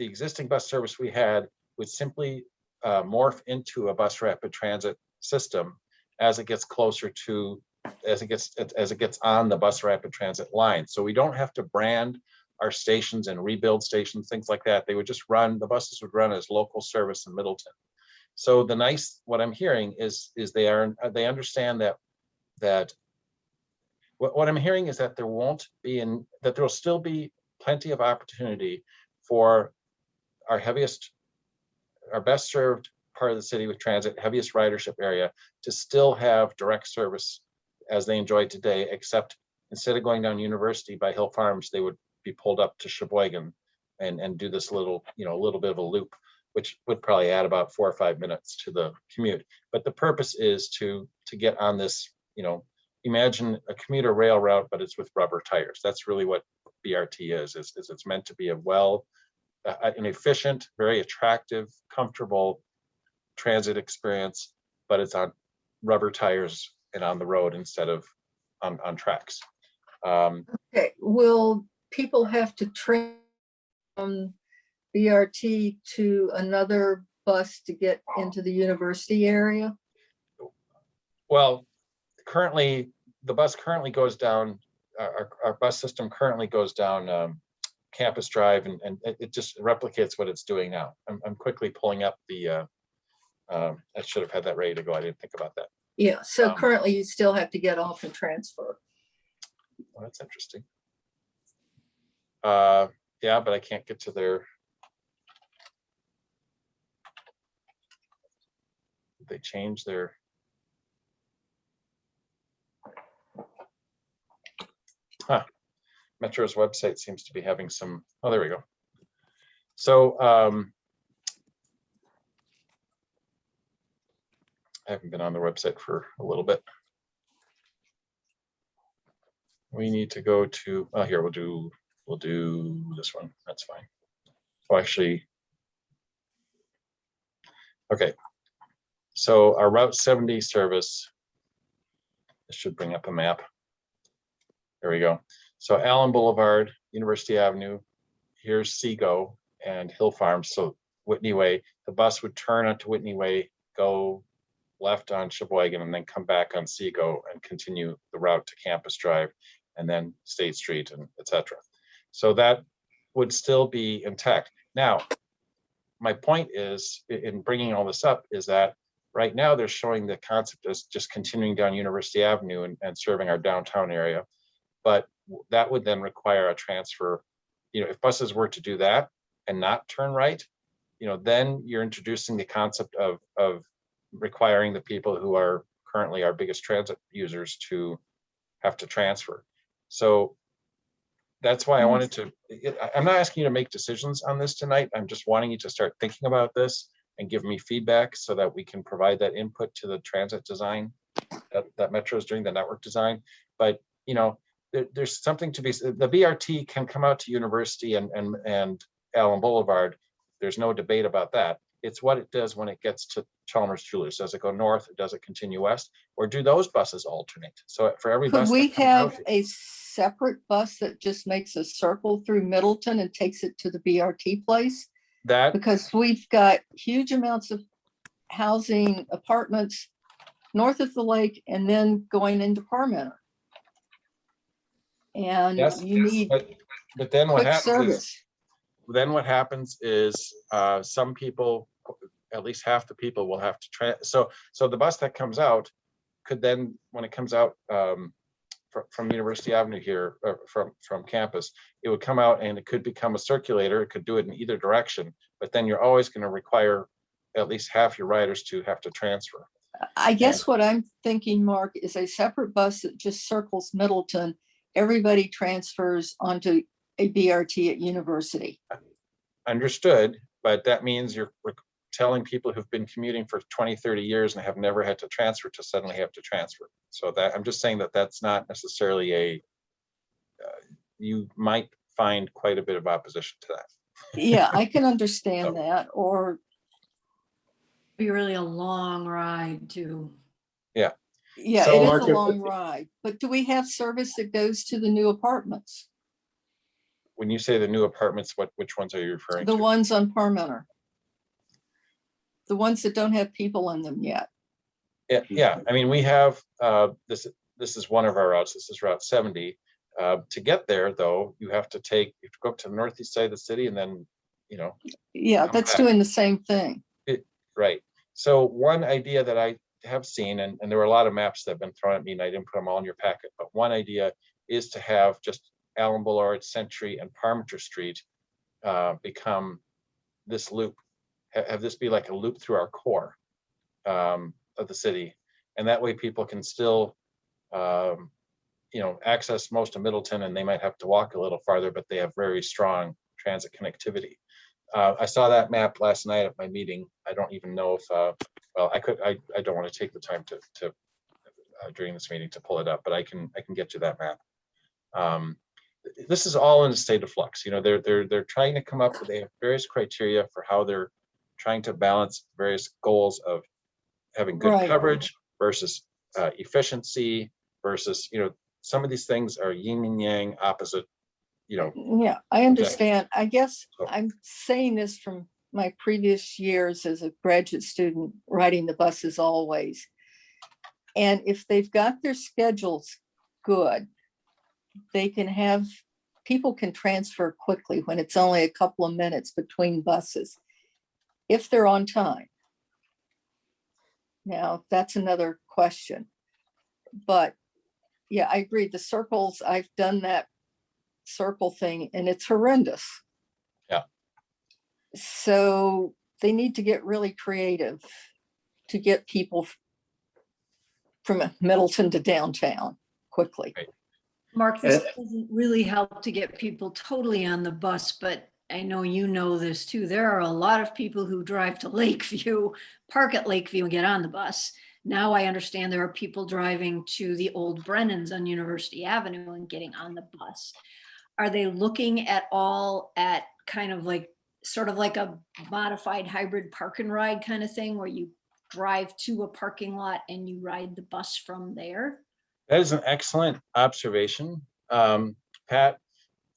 existing bus service we had would simply morph into a bus rapid transit system as it gets closer to, as it gets on the bus rapid transit line. So we don't have to brand our stations and rebuild stations, things like that. They would just run, the buses would run as local service in Middleton. So what I'm hearing is they understand that what I'm hearing is that there will still be plenty of opportunity for our best served part of the city with transit, heaviest ridership area, to still have direct service as they enjoy today, except instead of going down University by Hill Farms, they would be pulled up to Sheboygan and do this little bit of a loop, which would probably add about 4 or 5 minutes to the commute. But the purpose is to get on this, imagine a commuter rail route, but it's with rubber tires. That's really what BRT is it's meant to be an efficient, very attractive, comfortable transit experience, but it's on rubber tires and on the road instead of on tracks. Okay, will people have to train from BRT to another bus to get into the university area? Well, currently, the bus currently goes down, our bus system currently goes down Campus Drive, and it just replicates what it's doing now. I'm quickly pulling up the, I should have had that ready to go. I didn't think about that. Yeah, so currently you still have to get off and transfer. Well, that's interesting. Yeah, but I can't get to their, they change their. Metro's website seems to be having some, oh, there we go. So I haven't been on the website for a little bit. We need to go to, oh, here, we'll do this one. That's fine. Oh, actually, okay. So our Route 70 service, this should bring up a map. There we go. So Allen Boulevard, University Avenue, here's Seago and Hill Farm. So Whitney Way, the bus would turn onto Whitney Way, go left on Sheboygan, and then come back on Seago and continue the route to Campus Drive and then State Street and etc. So that would still be intact. Now, my point is in bringing all this up is that right now they're showing the concept as just continuing down University Avenue and serving our downtown area. But that would then require a transfer. You know, if buses were to do that and not turn right, you know, then you're introducing the concept of requiring the people who are currently our biggest transit users to have to transfer. So that's why I wanted to, I'm not asking you to make decisions on this tonight. I'm just wanting you to start thinking about this and give me feedback so that we can provide that input to the transit design that Metro is doing, the network design. But, you know, there's something to be, the BRT can come out to University and Allen Boulevard. There's no debate about that. It's what it does when it gets to Chalmers Jewelers. Does it go north or does it continue west? Or do those buses alternate? So for every bus. Could we that comes out- have a separate bus that just makes a circle through Middleton and takes it to the BRT place? that, Because we've got huge amounts of housing, apartments north of the lake and then going into Parmenter. And yes, you need but then what quick happens is, service. then what happens is some people, at least half the people will have to so the bus that comes out could then, when it comes out from University Avenue here, or from campus, it would come out and it could become a circulator. It could do it in either direction, but then you're always going to require at least half your riders to have to transfer. I guess what I'm thinking, Mark, is a separate bus that just circles Middleton. Everybody transfers onto a BRT at University. Understood, but that means you're telling people who've been commuting for 20, 30 years and have never had to transfer to suddenly have to transfer. So that, I'm just saying that that's not necessarily you might find quite a bit of opposition to that. Yeah, I can understand that, or, Be really a long ride too. yeah, So, it is Mark, a long ride, but do we have service that goes to the new apartments? When you say the new apartments, which ones are you referring The to? ones on Parmenter? The ones that don't have people in them yet? Yeah, I mean, we have this is one of our routes. This is Route 70. To get there, though, you have to go up to the northeast side of the city and then, you know. Yeah, Come that's back. doing the same thing. Right. So one idea that I have seen, and there were a lot of maps that have been thrown at me and I didn't put them all in your packet, but one idea is to have just Allen Boulevard, Century, and Parmenter Street become this loop. Have this be like a loop through our core of the city. And that way people can still, you know, access most of Middleton, and they might have to walk a little farther, but they have very strong transit connectivity. I saw that map last night at my meeting. I don't even know if, well, I don't want to take the time to during this meeting to pull it up, but I can get you that map. This is all in a state of flux. You know, they're trying to come up with, they have various criteria for how they're trying to balance various goals of having good Right. coverage versus efficiency versus, you know, some of these things are yin and yang, opposite, you know. Yeah, I understand. I guess So- I'm saying this from my previous years as a graduate student riding the buses always. And if they've got their schedules good, they can have, people can transfer quickly when it's only a couple of minutes between buses, if they're on time. Now, that's another question. But yeah, I agree. The circles, I've done that circle thing and it's horrendous. Yeah. So they need to get really creative to get people from Middleton to downtown quickly. Right. Mark, this doesn't really help to get people totally on the bus, but I know you know this too. There are a lot of people who drive to Lakeview, park at Lakeview and get on the bus. Now I understand there are people driving to the old Brennans on University Avenue and getting on the bus. Are they looking at all at kind of like, sort of like a modified hybrid park and ride kind of thing where you drive to a parking lot and you ride the bus from there? That is an excellent observation, Pat.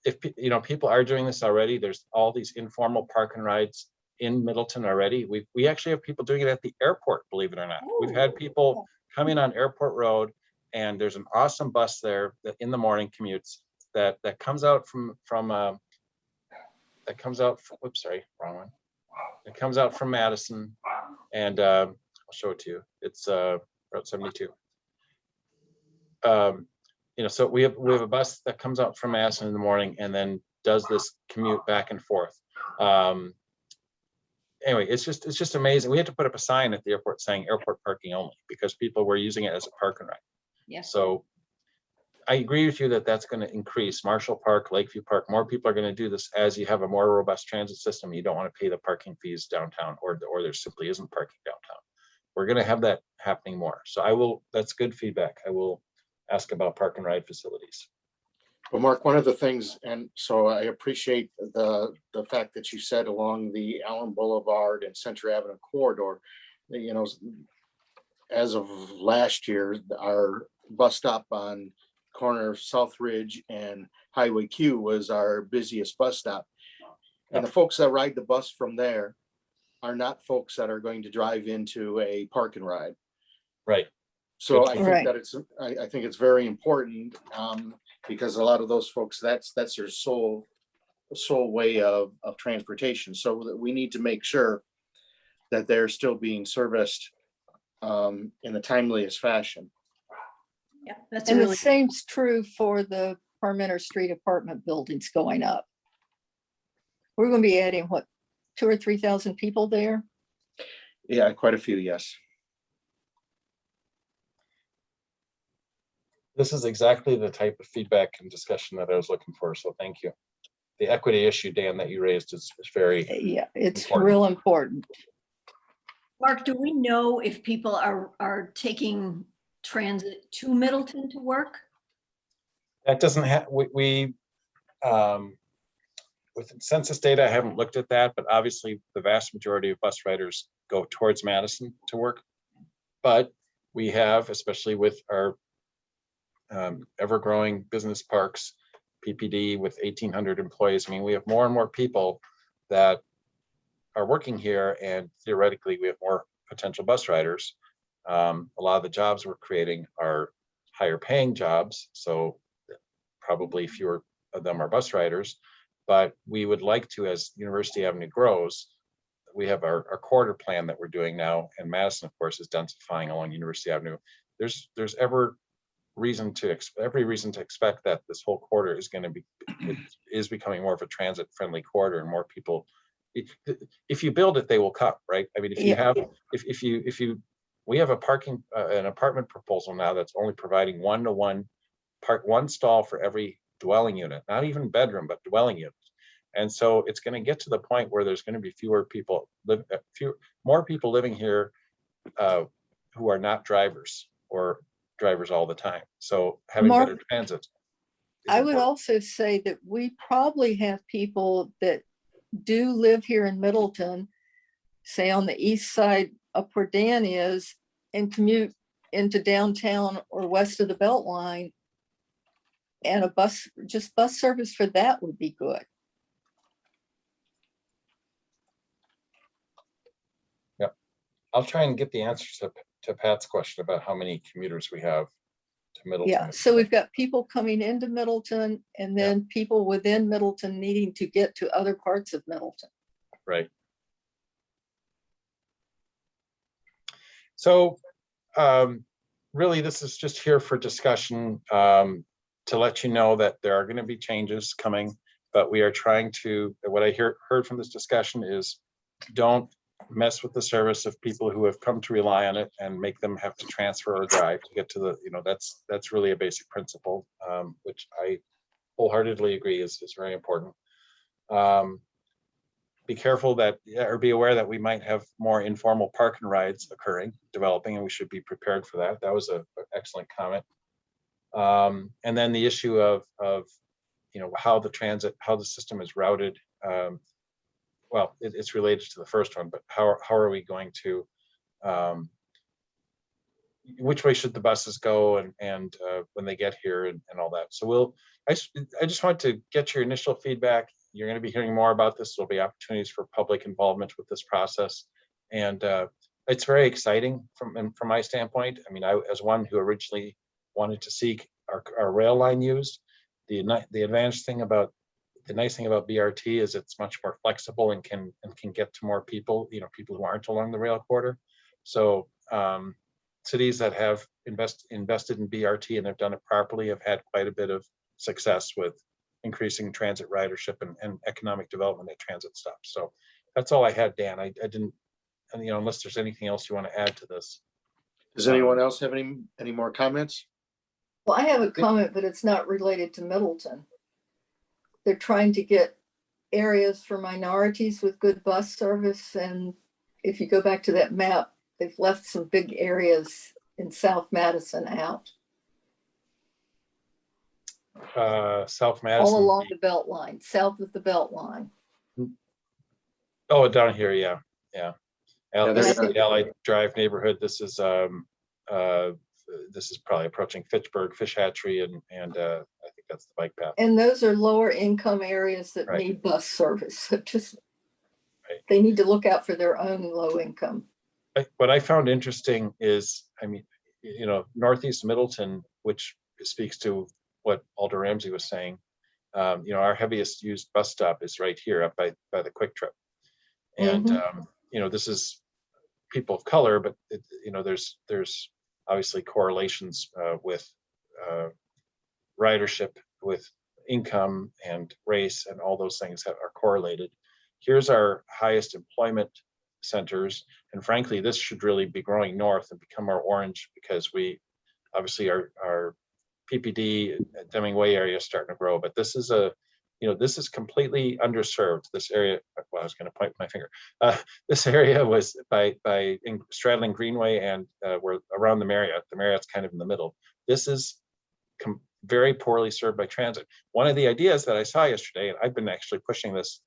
If you know, people are doing this already. There's all these informal park and rides in Middleton already. We actually have people doing it at the airport, believe it or not. We've had people coming on Airport Road, and there's an awesome bus there that in the morning commutes that comes out from oops, sorry, wrong one. It comes out from Madison, and I'll show it to you. It's Route 72. You know, so we have a bus that comes out from Madison in the morning and then does this commute back and forth. Anyway, it's just amazing. We had to put up a sign at the airport saying airport parking only because people were using it as a park and ride. Yeah. So I agree with you that that's going to increase. Marshall Park, Lakeview Park, more people are going to do this as you have a more robust transit system. You don't want to pay the parking fees downtown, or there simply isn't parking downtown. We're going to have that happening more. So that's good feedback. I will ask about park and ride facilities. Well, Mark, one of the things, and so I appreciate the fact that you said along the Allen Boulevard and Center Avenue corridor, you know, as of last year, our bus stop on corner of South Ridge and Highway Q was our busiest bus stop. And the folks that ride the bus from there are not folks that are going to drive into a park and ride. Right. So I think Right. that I think it's very important, because a lot of those folks, that's their sole way of transportation. So that we need to make sure that they're still being serviced in the timeliest fashion. Yeah, that's And the really, same's true for the Parmenter Street apartment buildings going up. We're going to be adding what, 2,000 or 3,000 people there? Yeah, quite a few, yes. This is exactly the type of feedback and discussion that I was looking for. So thank you. The equity issue, Dan, that you raised is very Yeah, it's Important. real important. Mark, do we know if people are taking transit to Middleton to work? That doesn't have, with census data, I haven't looked at that, but obviously the vast majority of bus riders go towards Madison to work. But we have, especially with our ever-growing business parks, PPD with 1,800 employees. I mean, we have more and more people that are working here, and theoretically we have more potential bus riders. A lot of the jobs we're creating are higher paying jobs, so probably fewer of them are bus riders, but we would like to, as University Avenue grows, we have our corridor plan that we're doing now, and Madison, of course, is densifying along University Avenue. There's every reason to expect that this whole corridor is going to be, is becoming more of a transit friendly corridor, and more people, if you build it, they will come, right? I mean, if you have, we have an apartment proposal now that's only providing one stall for every dwelling unit, not even bedroom, but dwelling unit. And so it's going to get to the point where there's going to be more people living here who are not drivers or drivers all the time. So having Mark, better transit. I would also say that we probably have people that do live here in Middleton, say on the east side up where Dan is, and commute into downtown or west of the Beltline. And bus service for that would be good. I'll try and get the answers to Pat's question about how many commuters we have to Middleton. Yeah, so we've got people coming into Middleton and then people within Middleton needing to get to other parts of Middleton. Right. So really, this is just here for discussion, to let you know that there are going to be changes coming, but we are trying to, what I heard from this discussion is don't mess with the service of people who have come to rely on it and make them have to transfer or drive to get to the, that's really a basic principle, which I wholeheartedly agree is very important. Be careful that, or be aware that we might have more informal park and rides developing, and we should be prepared for that. That was an excellent comment. And then the issue of how the system is routed. Well, it's related to the first one, but how are we going to, which way should the buses go and when they get here and all that. So I just want to get your initial feedback. You're going to be hearing more about this. There'll be opportunities for public involvement with this process. And it's very exciting from my standpoint. I mean, as one who originally wanted to seek our rail line used, the nice thing about BRT is it's much more flexible and can get to more people, people who aren't along the rail corridor. So cities that have invested in BRT and have done it properly have had quite a bit of success with increasing transit ridership and economic development at transit stops. So that's all I had, Dan. I didn't, unless there's anything else you want to add to this. Does anyone else have any more comments? Well, I have a comment, but it's not related to Middleton. They're trying to get areas for minorities with good bus service. And if you go back to that map, they've left some big areas in South Madison out. South Madison. All along the belt line, south of the belt line. Oh, down here, yeah. This is they're- the Allied Drive neighborhood. This is probably approaching Fitchburg, Fish Hatchery, and I think that's the bike path. And those are lower income areas that Right. need bus service. So just, Right. they need to look out for their own low income. What I found interesting is, Northeast Middleton, which speaks to what Alder Ramsey was saying. Our heaviest used bus stop is right here up by the Quick Trip, and this is people of color, but there's obviously correlations with ridership, with income and race, and all those things that are correlated. Here's our highest employment centers, and frankly, this should really be growing north and become more orange, because we obviously our PPD Deming Way area is starting to grow, but this is completely underserved. This area, well, I was going to point my finger. This area was by straddling Greenway and we're around the Marriott. The Marriott's kind of in the middle. This is very poorly served by transit. One of the ideas that I saw yesterday, and I've been actually pushing this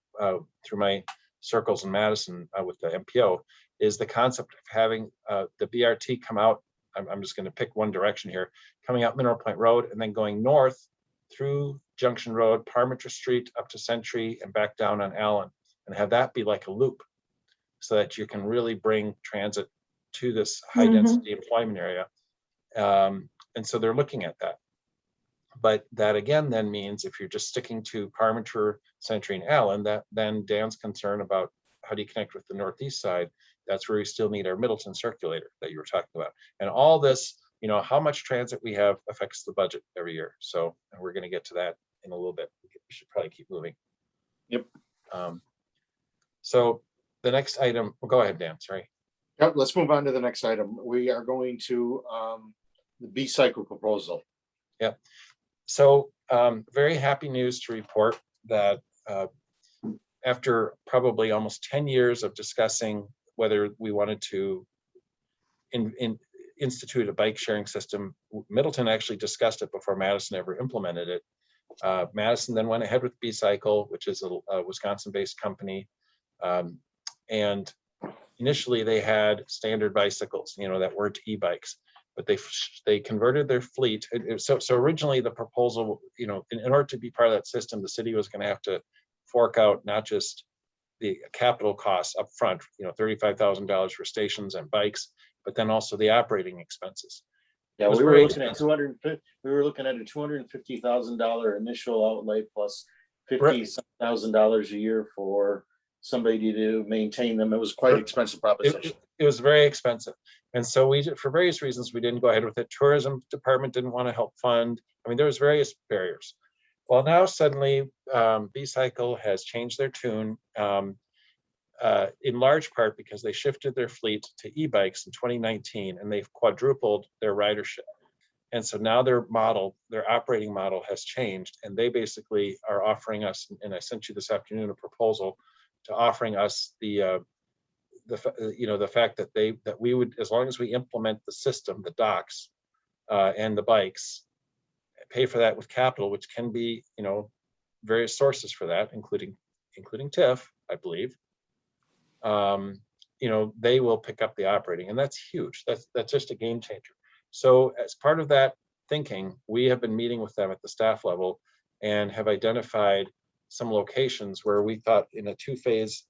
through my circles in Madison with the MPO, is the concept of having the BRT come out. I'm just going to pick one direction here, coming out Mineral Point Road and then going north through Junction Road, Parmenter Street up to Century and back down on Allen, and have that be like a loop, so that you can really bring transit to this high density employment area. And so they're looking at that. But that again then means if you're just sticking to Parmenter, Century, and Allen, that then Dan's concern about how do you connect with the northeast side, that's where we still need our Middleton circulator that you were talking about. And all this, how much transit we have affects the budget every year. So, and we're going to get to that in a little bit. We should probably keep moving. Yep. So the next item, well, go ahead, Dan, sorry. Yep, let's move on to the next item. We are going to the B-cycle proposal. Yep. So very happy news to report that after probably almost 10 years of discussing whether we wanted to institute a bike sharing system, Middleton actually discussed it before Madison ever implemented it. Madison then went ahead with B-Cycle, which is a Wisconsin-based company. And initially they had standard bicycles, that weren't e-bikes, but they converted their fleet. So originally the proposal, in order to be part of that system, the city was going to have to fork out not just the capital costs up front, $35,000 for stations and bikes, but then also the operating expenses. Yeah, we were looking at a $250,000 initial outlay plus $50,000 a year for somebody to maintain them. It was quite an expensive proposition. It was very expensive. And so for various reasons, we didn't go ahead with it. Tourism department didn't want to help fund. There was various barriers. Well, now suddenly B-Cycle has changed their tune. in large part because they shifted their fleet to e-bikes in 2019, and they've quadrupled their ridership. And so now their operating model has changed, and they basically are offering us, and I sent you this afternoon a proposal to offering us the fact that we would, as long as we implement the system, the docks and the bikes, pay for that with capital, which can be, various sources for that, including TIF, I believe. They will pick up the operating, and that's huge. That's just a game changer. So as part of that thinking, we have been meeting with them at the staff level and have identified some locations where we thought, in a two-phase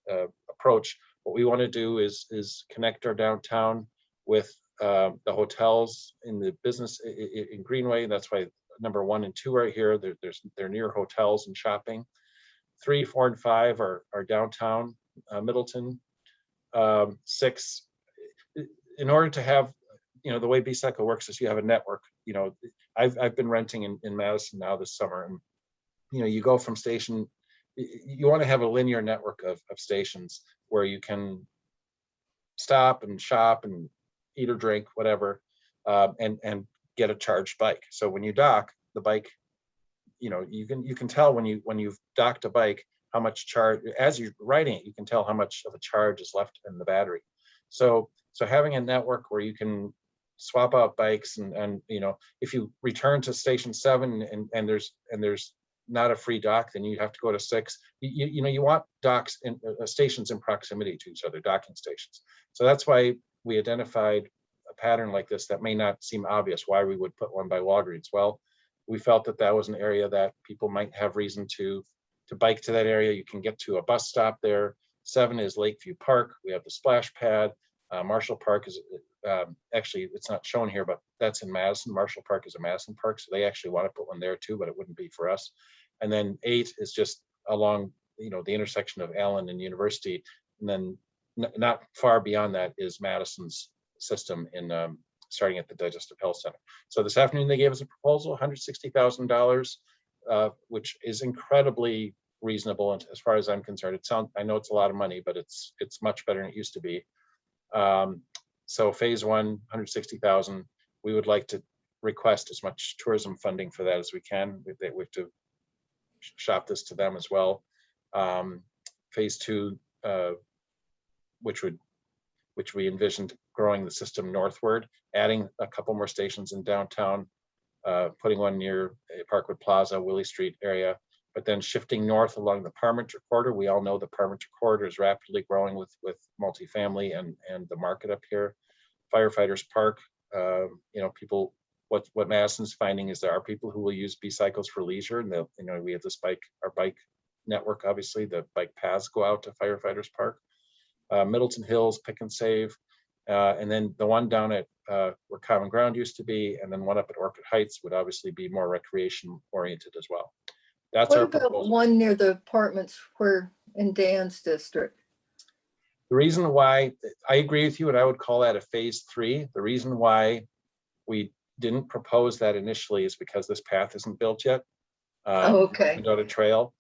approach, what we want to do is connect our downtown with the hotels in the business in Greenway. That's why number 1 and 2 right here. They're near hotels and shopping. 3, 4, and 5 are downtown Middleton. 6, in order to have, the way B-Cycle works is you have a network. I've been renting in Madison now this summer, and you go from station. You want to have a linear network of stations where you can stop and shop and eat or drink, whatever, and get a charged bike. So when you dock the bike, you can tell when you've docked a bike how much charge, as you're riding it, you can tell how much of a charge is left in the battery. So having a network where you can swap out bikes, and if you return to station 7 and there's not a free dock, then you have to go to 6. You want docks in stations in proximity to each other, docking stations. So that's why we identified a pattern like this that may not seem obvious why we would put one by Walgreens. Well, we felt that was an area that people might have reason to bike to that area. You can get to a bus stop there. 7 is Lakeview Park. We have the splash pad. Marshall Park is actually, it's not shown here, but that's in Madison. Marshall Park is a Madison park, so they actually want to put one there too, but it wouldn't be for us. And then 8 is just along, the intersection of Allen and University. And then not far beyond that is Madison's system in starting at the Digestive Health Center. So this afternoon they gave us a proposal, $160,000, which is incredibly reasonable. And as far as I'm concerned, I know it's a lot of money, but it's much better than it used to be. So phase 1, 160,000. We would like to request as much tourism funding for that as we can. We have to shop this to them as well. Phase 2, which we envisioned growing the system northward, adding a couple more stations in downtown, putting one near Parkwood Plaza, Willie Street area, but then shifting north along the Parmenter corridor. We all know the Parmenter corridor is rapidly growing with multifamily and the market up here. Firefighters Park, people, what Madison's finding is there are people who will use B-Cycles for leisure, and we have our bike network, obviously, the bike paths go out to Firefighters Park. Middleton Hills, Pick and Save, and then the one down at where Common Ground used to be, and then one up at Orchid Heights would obviously be more recreation oriented as well. That's What our about proposal. one near the apartments where in Dan's district? The reason why, I agree with you, and I would call that a phase 3. The reason why we didn't propose that initially is because this path isn't built yet. Okay. Without a trail.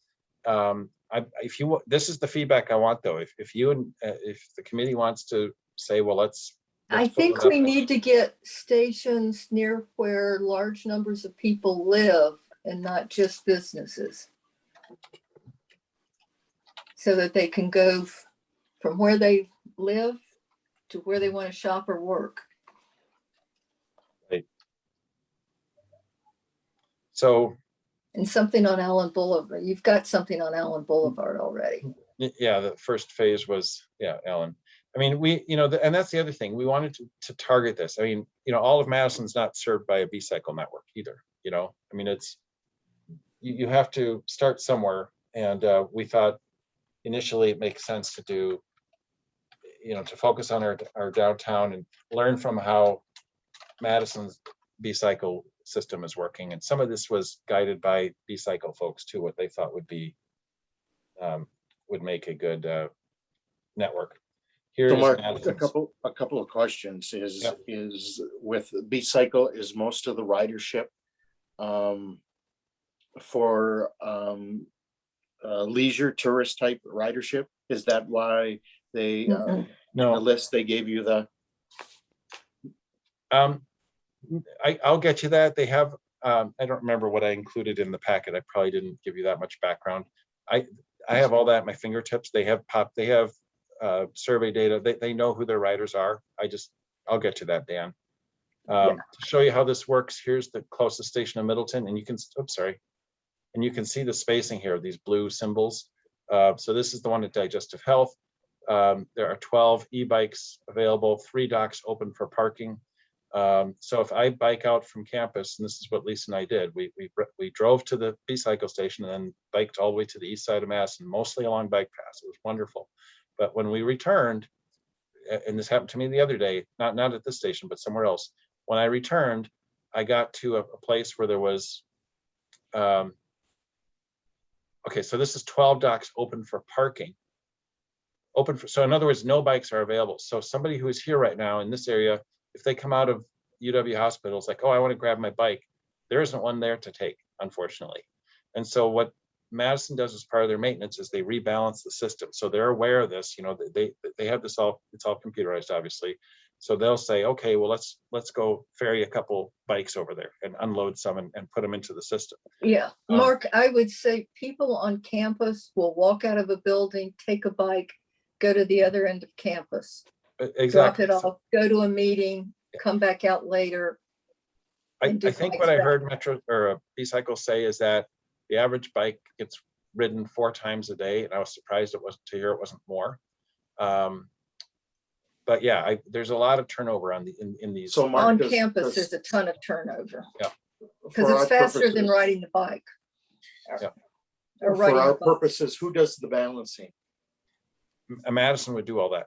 This is the feedback I want, though. If the committee wants to say, well, let's I put think one we up. need to get stations near where large numbers of people live and not just businesses, so that they can go from where they live to where they want to shop or work. Right. So, And something on Allen Boulevard. You've got something on Allen Boulevard already. yeah, the first phase was, Ellen. I mean, and that's the other thing. We wanted to target this. I mean, all of Madison's not served by a B-Cycle network either. I mean, you have to start somewhere. And we thought initially it makes sense to do, to focus on our downtown and learn from how Madison's B-Cycle system is working. And some of this was guided by B-Cycle folks too, what they thought would make a good network. Here So is Mark, Madison's. a couple of questions Yep. is with B-Cycle, is most of the ridership for leisure tourist type ridership? Is that why They, Mm-mm. the No, list they gave you the, I'll get you that. They have, I don't remember what I included in the packet. I probably didn't give you that much background. I have all that at my fingertips. They have survey data. They know who their riders are. I'll get you that, Dan. Yeah. To show you how this works, here's the closest station in Middleton, and you can, oops, sorry. And you can see the spacing here, these blue symbols. So this is the one at Digestive Health. There are 12 e-bikes available, 3 docks open for parking. So if I bike out from campus, and this is what Lisa and I did, we drove to the B-cycle station and then biked all the way to the east side of Mass and mostly along bike paths. It was wonderful. But when we returned, and this happened to me the other day, not at this station, but somewhere else. When I returned, I got to a place where there was, okay, so this is 12 docks open for parking. So in other words, no bikes are available. So somebody who is here right now in this area, if they come out of UW hospitals, like, oh, I want to grab my bike, there isn't one there to take, unfortunately. And so what Madison does as part of their maintenance is they rebalance the system. So they're aware of this, they have this all, it's all computerized, obviously. So they'll say, okay, well, let's go ferry a couple bikes over there and unload some and put them into the system. Yeah, Mark, I would say people on campus will walk out of a building, take a bike, go to the other end of campus, drop Exactly. it off, go to a meeting, come back out later. I and do think bike what I stuff. heard Metro or B-Cycle say is that the average bike gets ridden 4 times a day, and I was surprised it wasn't more. But yeah, there's a lot of turnover in these. so Mark, On does- campus, does- there's a ton of turnover. Yeah. Because for it's our faster than purposes- riding the bike. Yeah. Or For riding our the bus. purposes, who does the balancing? Madison would do all that.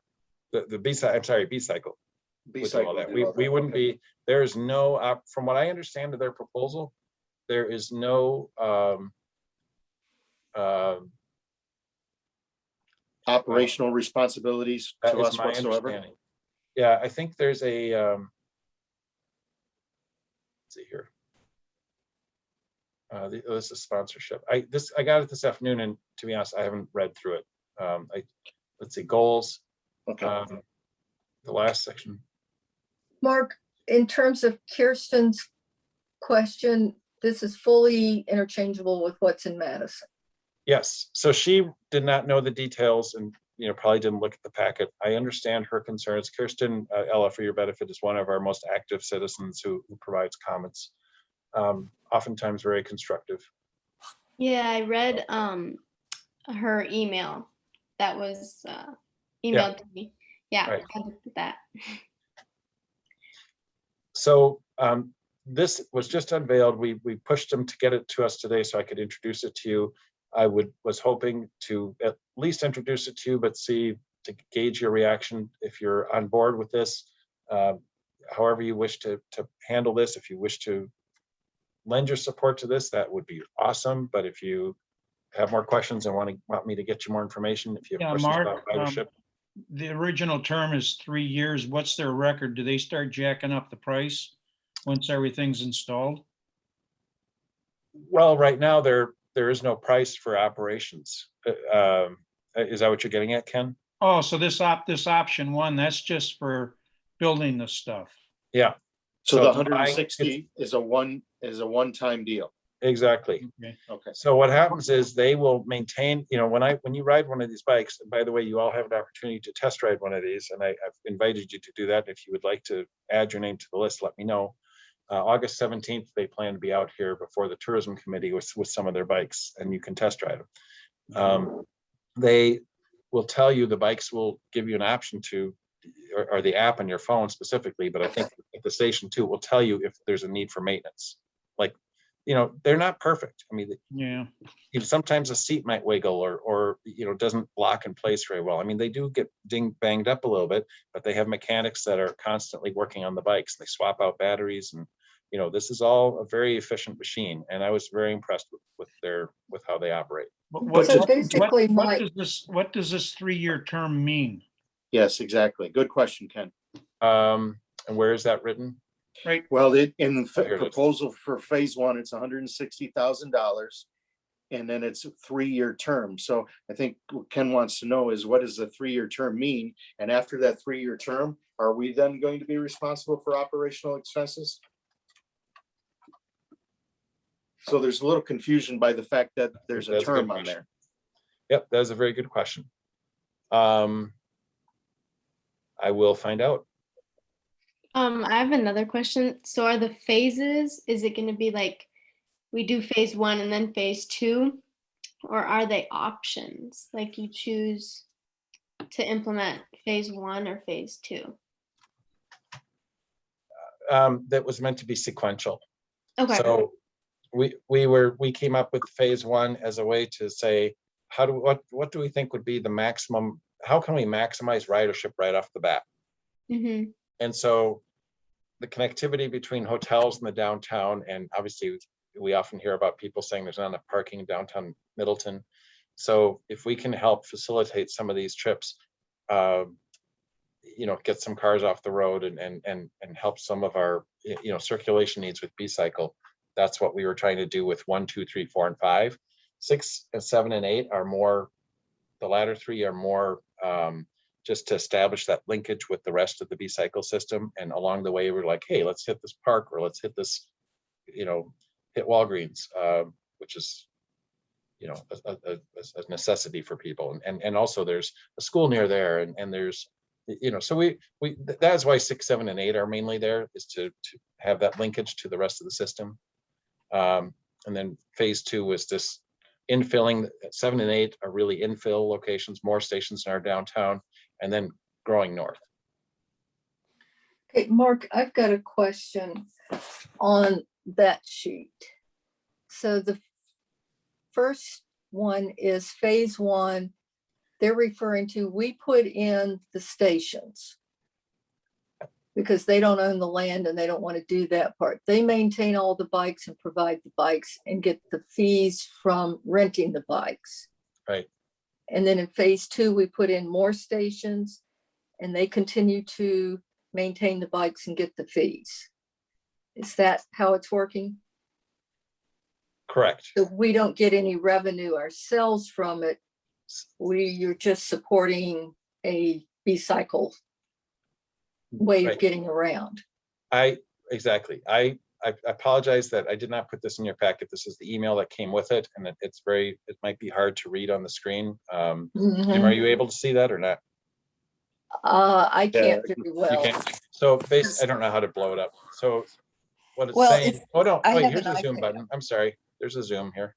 The B-Cycle would do all that. do all We wouldn't okay. be, there is no, from what I understand of their proposal, there is no Operational responsibilities that to is us my whatsoever? understanding. Yeah, I think there's a, let's see here. This is sponsorship. I got it this afternoon, and to be honest, I haven't read through it. Let's see, goals. Okay, The last section. Mark, in terms of Kirsten's question, this is fully interchangeable with what's in Madison. Yes, so she did not know the details and, probably didn't look at the packet. I understand her concerns. Kirsten, Ella, for your benefit, is one of our most active citizens who provides comments, oftentimes very constructive. Yeah, I read her email that was emailed to me. Yeah, Right. I looked at that. So this was just unveiled. We pushed them to get it to us today so I could introduce it to you. I was hoping to at least introduce it to you, but to gauge your reaction if you're on board with this. However you wish to handle this, if you wish to lend your support to this, that would be awesome. But if you have more questions and want me to get you more information, if you have Yeah, questions Mark, about ridership. The original term is 3 years. What's their record? Do they start jacking up the price once everything's installed? Well, right now there is no price for operations. Is that what you're getting at, Ken? Oh, so this option 1, that's just for building the stuff. Yeah, so the to buy- 160 is a one-time deal. exactly. Okay. Okay, So what happens is they will maintain, when you ride one of these bikes, and by the way, you all have an opportunity to test ride one of these, and I've invited you to do that. If you would like to add your name to the list, let me know. August 17th, they plan to be out here before the tourism committee with some of their bikes, and you can test ride them. They will tell you, the bikes will give you an option to, or the app on your phone specifically, but I think at the station too, will tell you if there's a need for maintenance. Like, they're not perfect. I mean, Yeah. sometimes a seat might wiggle or doesn't lock in place very well. I mean, they do get banged up a little bit, but they have mechanics that are constantly working on the bikes. They swap out batteries, and this is all a very efficient machine. And I was very impressed with how they operate. So basically, Mike, What does this 3-year term mean? yes, exactly. Good question, Ken. And where is that written? Right. Well, in the Here it is. proposal for phase 1, it's $160,000. and then it's a 3-year term. So I think what Ken wants to know is, what does the 3-year term mean? And after that 3-year term, are we then going to be responsible for operational expenses? So there's a little confusion by the fact that there's a That's a good term on question. there. Yep, that is a very good question. I will find out. I have another question. So are the phases, is it gonna be like we do phase 1 and then phase 2? Or are they options? Like you choose to implement phase 1 or phase 2? That was meant to be sequential. Okay. So we came up with phase 1 as a way to say, what do we think would be the maximum? How can we maximize ridership right off the bat? Mm-hmm. And so the connectivity between hotels and the downtown, and obviously we often hear about people saying there's not enough parking in downtown Middleton. So if we can help facilitate some of these trips, get some cars off the road and help some of our, circulation needs with B-Cycle, that's what we were trying to do with 1, 2, 3, 4, and 5. 6 and 7 and 8 are more, the latter 3 are more just to establish that linkage with the rest of the B-Cycle system. And along the way, we're like, hey, let's hit this park, or let's hit this, hit Walgreens, which is, a necessity for people. And also there's a school near there, and there's, so that's why 6, 7, and 8 are mainly there, is to have that linkage to the rest of the system. And then phase 2 was this infilling. 7 and 8 are really infill locations, more stations in our downtown, and then growing north. Okay, Mark, I've got a question on that sheet. So the first one is phase 1. They're referring to, we put in the stations because they don't own the land and they don't want to do that part. They maintain all the bikes and provide the bikes and get the fees from renting the bikes. Right. And then in phase 2, we put in more stations and they continue to maintain the bikes and get the fees. Is that how it's working? Correct. So we don't get any revenue ourselves from it. You're just supporting a B-Cycle way Right. of getting around. Exactly. I apologize that I did not put this in your packet. This is the email that came with it, and it might be hard to read on the screen. Jim, are you able to see that or not? I can't very well. You can't. So I don't know how to blow it up. So what it's Well, saying, oh no, I wait, have here's an a zoom iPad. button. I'm sorry. There's a zoom here.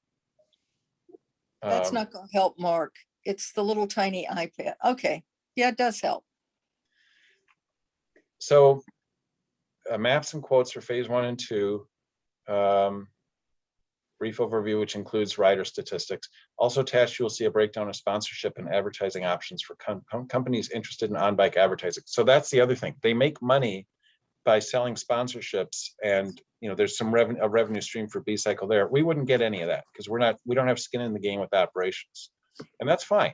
That's not going to help, Mark. It's the little tiny iPad. Okay. Yeah, it does help. So maps and quotes for phase 1 and 2. Brief overview, which includes rider statistics. Also attached, you will see a breakdown of sponsorship and advertising options for companies interested in on-bike advertising. So that's the other thing. They make money by selling sponsorships, and there's some revenue stream for B-Cycle there. We wouldn't get any of that because we don't have skin in the game with operations, and that's fine.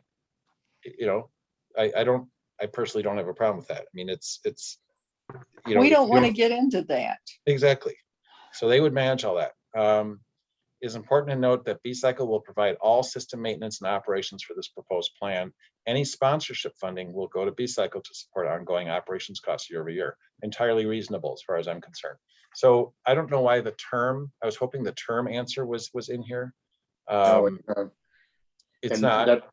I personally don't have a problem with that. I mean, it's we don't want to get into that. Exactly. So they would manage all that. It is important to note that B-Cycle will provide all system maintenance and operations for this proposed plan. Any sponsorship funding will go to B-Cycle to support ongoing operations costs year over year. Entirely reasonable as far as I'm concerned. So I don't know why the term, I was hoping the term answer was in here. It's not.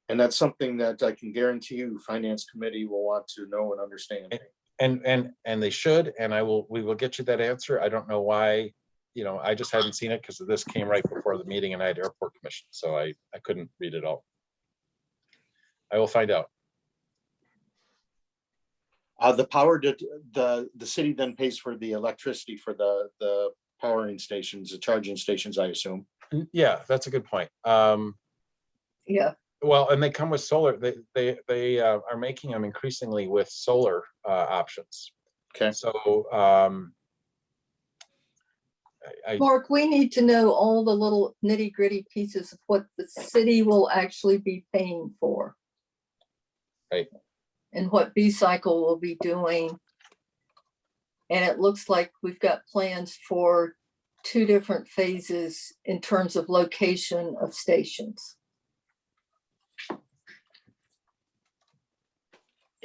And that's something that I can guarantee you Finance Committee will want to know and understand. And they should, and we will get you that answer. I don't know why, I just hadn't seen it because this came right before the meeting and I had airport commission, so I couldn't read it all. I will find out. The power, the city then pays for the electricity for the powering stations, the charging stations, I assume. Yeah, that's a good point. Yeah. Well, and they come with solar. They are making them increasingly with solar options. Okay. So Mark, we need to know all the little nitty gritty pieces of what the city will actually be paying for. Right. And what B-Cycle will be doing. And it looks like we've got plans for two different phases in terms of location of stations.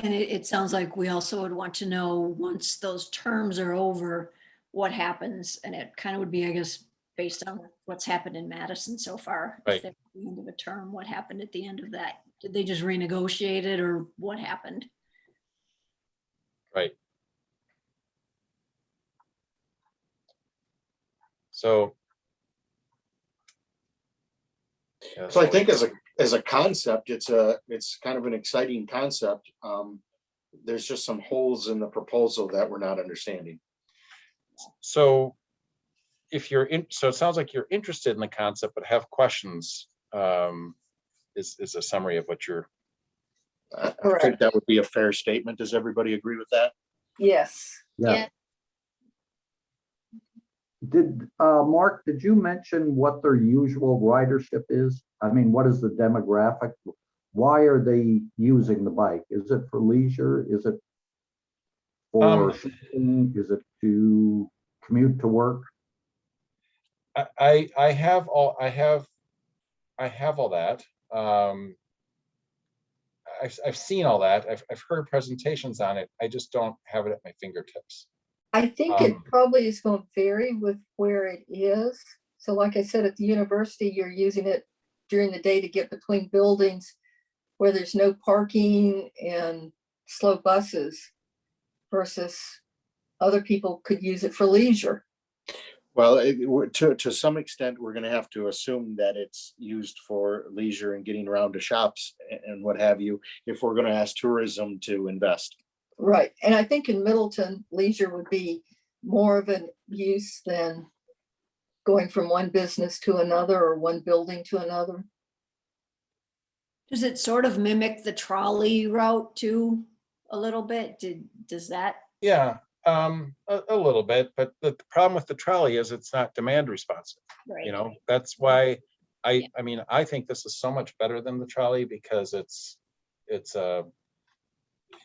And it sounds like we also would want to know, once those terms are over, what happens. And it kind of would be, I guess, based on what's happened in Madison so far. If Right. they're at the end of a term, what happened at the end of that? Did they just renegotiate it, or what happened? Right. So. Yeah, So I think as a concept, it's kind of an exciting concept. There's just some holes in the proposal that we're not understanding. So if you're in, so it sounds like you're interested in the concept, but have questions, is a summary of what you're. I think that would be a fair statement. Does everybody agree with that? Yes. Yeah. Mark, did you mention what their usual ridership is? I mean, what is the demographic? Why are they using the bike? Is it for leisure? Is it for shopping? Is it to commute to work? I have all that. I've seen all that. I've heard presentations on it. I just don't have it at my fingertips. I think it probably is going to vary with where it is. So like I said, at the university, you're using it during the day to get between buildings where there's no parking and slow buses, versus other people could use it for leisure. Well, to some extent, we're going to have to assume that it's used for leisure and getting around to shops and what have you, if we're going to ask tourism to invest. Right. And I think in Middleton, leisure would be more of an use than going from one business to another or one building to another. Does it sort of mimic the trolley route too, a little bit? Does that? Yeah, a little bit, but the problem with the trolley is it's not demand responsive. Right. You know, that's why I mean, I think this is so much better than the trolley, because it's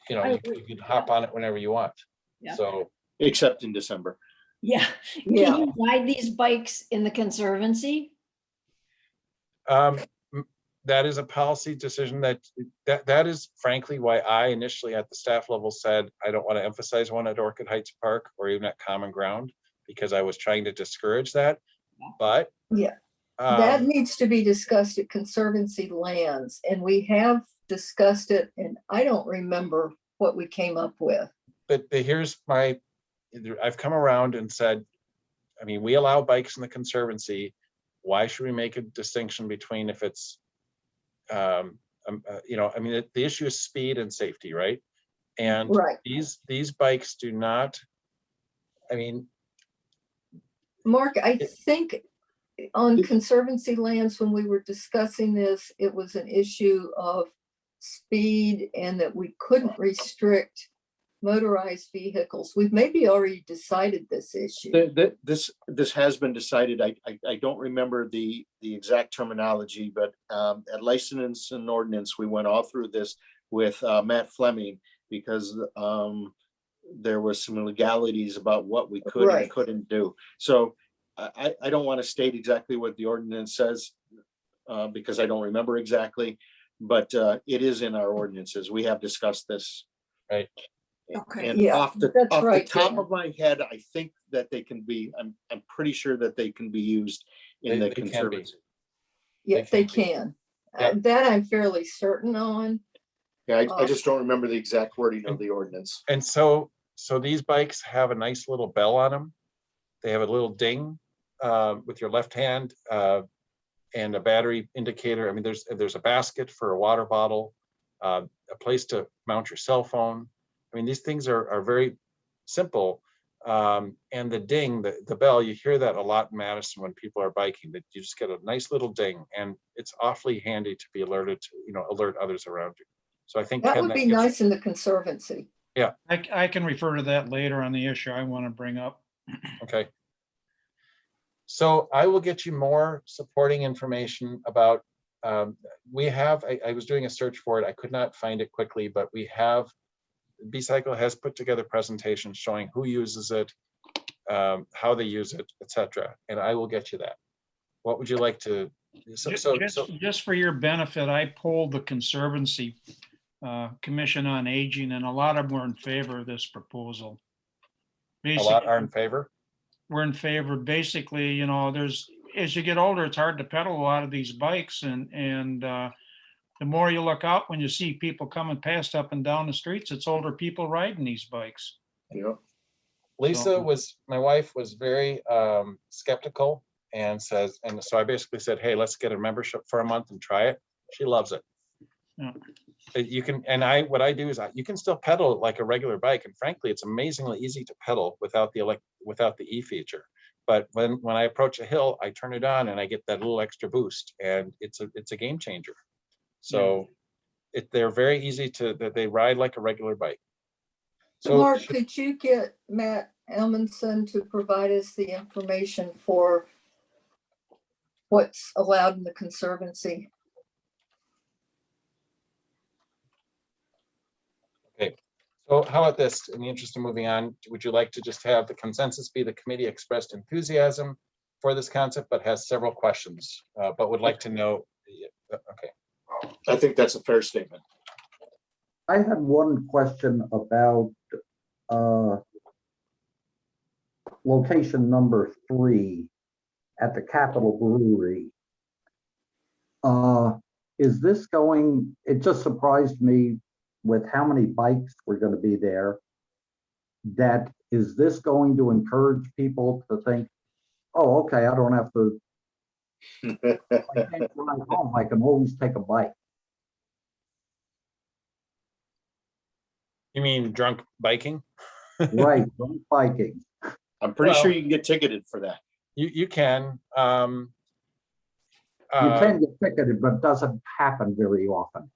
you know, you can hop on it whenever you want. Yeah. So, Except in December. Yeah. Yeah. Can you ride these bikes in the Conservancy? that is a policy decision that is frankly why I initially at the staff level said I don't want to emphasize one at Orchid Heights Park or even at Common Ground, because I was trying to discourage that. But yeah, that needs to be discussed at Conservancy lands, and we have discussed it, and I don't remember what we came up with. But here's I've come around and said, I mean, we allow bikes in the Conservancy. Why should we make a distinction between if it's you know, I mean, the issue is speed and safety, right? And right. these bikes do not, I mean, Mark, I think on Conservancy lands, when we were discussing this, it was an issue of speed and that we couldn't restrict motorized vehicles. We've maybe already decided this issue. This has been decided. I don't remember the exact terminology, but at License and Ordinance, we went all through this with Matt Fleming, because there was some legalities about what we could and couldn't do. So I don't want to state exactly what the ordinance says, because I don't remember exactly, but it is in our ordinances. We have discussed this. Right. Okay. And Yeah, off the right, top yeah. of my head, I think that they can be, I'm pretty sure that they can be used in the They can be. Conservancy. Yeah, they can be. can. Yeah. That I'm fairly certain on. Yeah, I just don't remember the exact wording of the ordinance. And so these bikes have a nice little bell on them. They have a little ding with your left hand and a battery indicator. I mean, there's a basket for a water bottle, a place to mount your cell phone. I mean, these things are very simple. And the ding, the bell, you hear that a lot in Madison when people are biking, that you just get a nice little ding, and it's awfully handy to be alerted to, you know, alert others around you. So I think That Ken, would be gives- nice in the Conservancy. I can refer to that later on the issue I want to bring up. Okay. So I will get you more supporting information about, we have, I was doing a search for it. I could not find it quickly, but we have, B-Cycle has put together presentations showing who uses it, how they use it, etc. And I will get you that. What would you like to? Just for your benefit, I polled the Conservancy Commission on Aging, and a lot of them were in favor of this proposal. A lot are in favor. We're in favor. Basically, you know, as you get older, it's hard to pedal a lot of these bikes, and the more you look out when you see people coming past up and down the streets, it's older people riding these bikes. Yeah. Lisa my wife was very skeptical and so I basically said, hey, let's get a membership for a month and try it. She loves it. Yeah. You can, what I do is you can still pedal it like a regular bike. And frankly, it's amazingly easy to pedal without the E feature. But when I approach a hill, I turn it on and I get that little extra boost, and it's a game changer. So they're very easy that they ride like a regular bike. So Mark, could you get Matt Elmanson to provide us the information for what's allowed in the Conservancy? Okay, so how about this? In the interest of moving on, would you like to just have the consensus be the committee expressed enthusiasm for this concept, but has several questions, but would like to know? Okay. I think that's a fair statement. I had one question about location number 3 at the Capitol Brewery. Is this going, it just surprised me with how many bikes were going to be there, that is this going to encourage people to think, oh, okay, I don't have to, I can't drive home, I can always take a bike. You mean drunk biking? Right, drunk biking. I'm pretty sure you can get ticketed for that. You can. You can get ticketed, but it doesn't happen very often.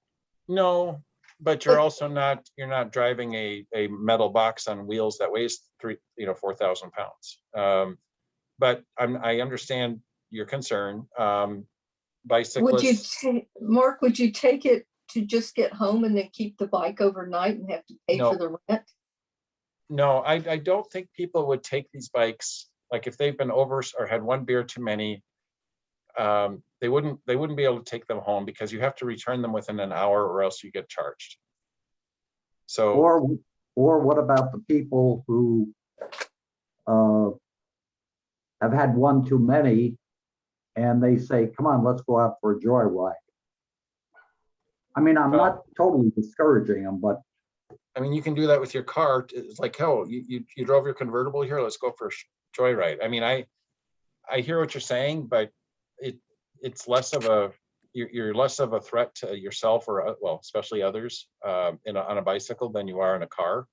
No, but you're also not driving a metal box on wheels that weighs 4,000 pounds. But I understand your concern. Bicyclists. Mark, would you take it to just get home and then keep the bike overnight and have to pay for the rent? No, I don't think people would take these bikes, like if they've been over or had one beer too many, they wouldn't be able to take them home because you have to return them within an hour or else you get charged. So or what about the people who have had one too many and they say, come on, let's go out for a joyride? I mean, I'm not totally discouraging them, but I mean, you can do that with your car. It's like, oh, you drove your convertible here. Let's go for a joyride. I mean, I hear what you're saying, but it's less of you're less of a threat to yourself or especially others on a bicycle than you are in a car.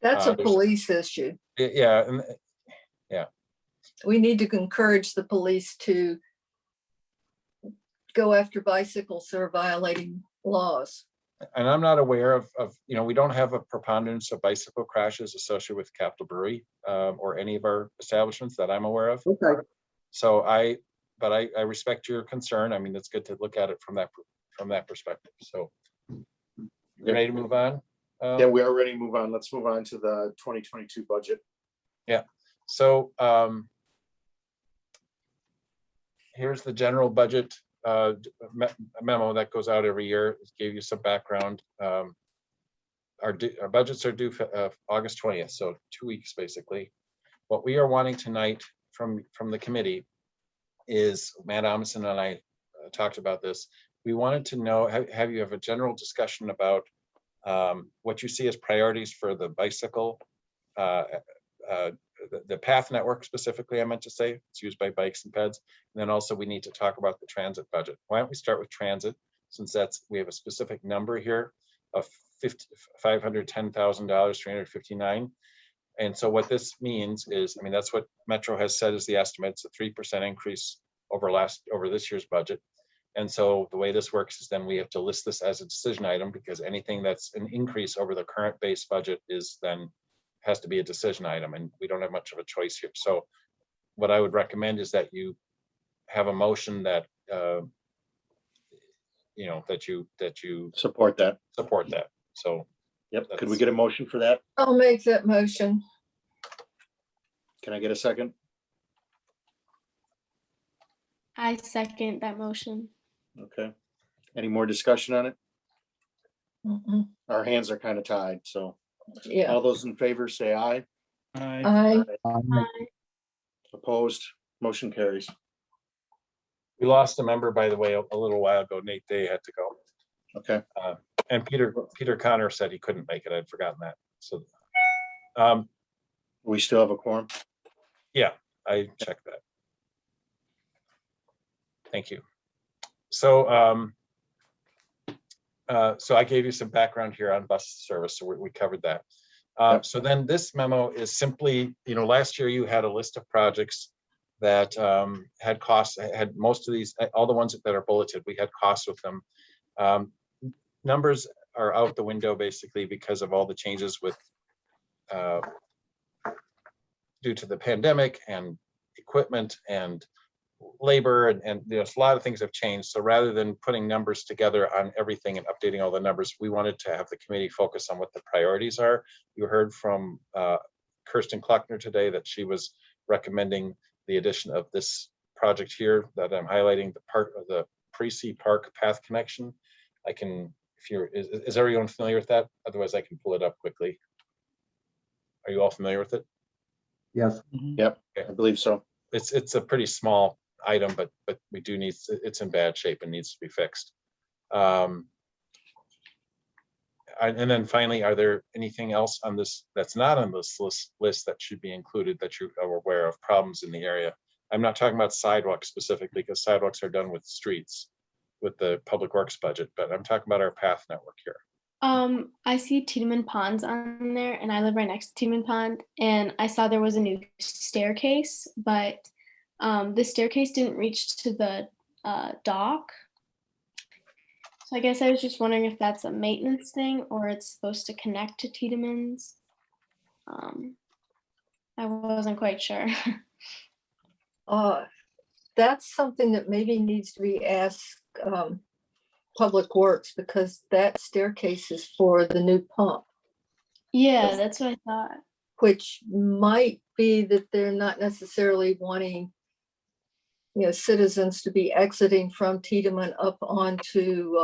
That's a police issue. Yeah, yeah. We need to encourage the police to go after bicycles that are violating laws. And I'm not aware of we don't have a preponderance of bicycle crashes associated with Capitol Brewery or any of our establishments that I'm aware of. okay. So I respect your concern. I mean, it's good to look at it from that perspective. So ready to move on? Yeah, we are ready to move on. Let's move on to the 2022 budget. Yeah. So here's the general budget memo that goes out every year. It gave you some background. Our budgets are due August 20th, so 2 weeks basically. What we are wanting tonight from the committee is, Matt Amundson and I talked about this. We wanted to know, have you have a general discussion about what you see as priorities for the bicycle, the path network specifically, I meant to say, it's used by bikes and peds. And then also we need to talk about the transit budget. Why don't we start with transit, since we have a specific number here of $510,000, 359. And so what this means is, I mean, that's what Metro has said is the estimate. It's a 3% increase over this year's budget. And so the way this works is then we have to list this as a decision item, because anything that's an increase over the current base budget has to be a decision item, and we don't have much of a choice here. So what I would recommend is that you have a motion that that you Support that. So yep. Could we get a motion for that? I'll make that motion. Can I get a second? I second that motion. Okay. Any more discussion on it? Mhm. Our hands are kind of tied, so Yeah. all those in favor say aye. I, I, Opposed, motion carries. We lost a member, by the way, a little while ago. Nate Day had to go. Okay, And Peter Connor said he couldn't make it. I'd forgotten that. So we still have a quorum. I checked that. Thank you. So so I gave you some background here on bus service, so we covered that. Yep. So then this memo is simply, last year you had a list of projects that had costs, had most of these, all the ones that are bulleted, we had costs with them. Numbers are out the window basically because of all the changes with due to the pandemic and equipment and labor and there's a lot of things have changed. So rather than putting numbers together on everything and updating all the numbers, we wanted to have the committee focus on what the priorities are. You heard from Kirsten Kluckner today that she was recommending the addition of this project here that I'm highlighting, the part of the Precy Park path connection. I can, if you're, is everyone familiar with that? Otherwise I can pull it up quickly. Are you all familiar with it? Yes, Yep, I believe so. It's a pretty small item, but we do need, it's in bad shape and needs to be fixed. And then finally, are there anything else on this that's not on this list that should be included that you are aware of problems in the area? I'm not talking about sidewalks specifically because sidewalks are done with streets with the public works budget, but I'm talking about our path network here. I see Tiedemann Ponds on there, and I live right next to Tiedemann Pond, and I saw there was a new staircase, but the staircase didn't reach to the dock. So I guess I was just wondering if that's a maintenance thing or it's supposed to connect to Tiedemann's. I wasn't quite sure. that's something that maybe needs to be asked Public Works, because that staircase is for the new pump, Yeah, that's what I thought. which might be that they're not necessarily wanting citizens to be exiting from Tiedemann up onto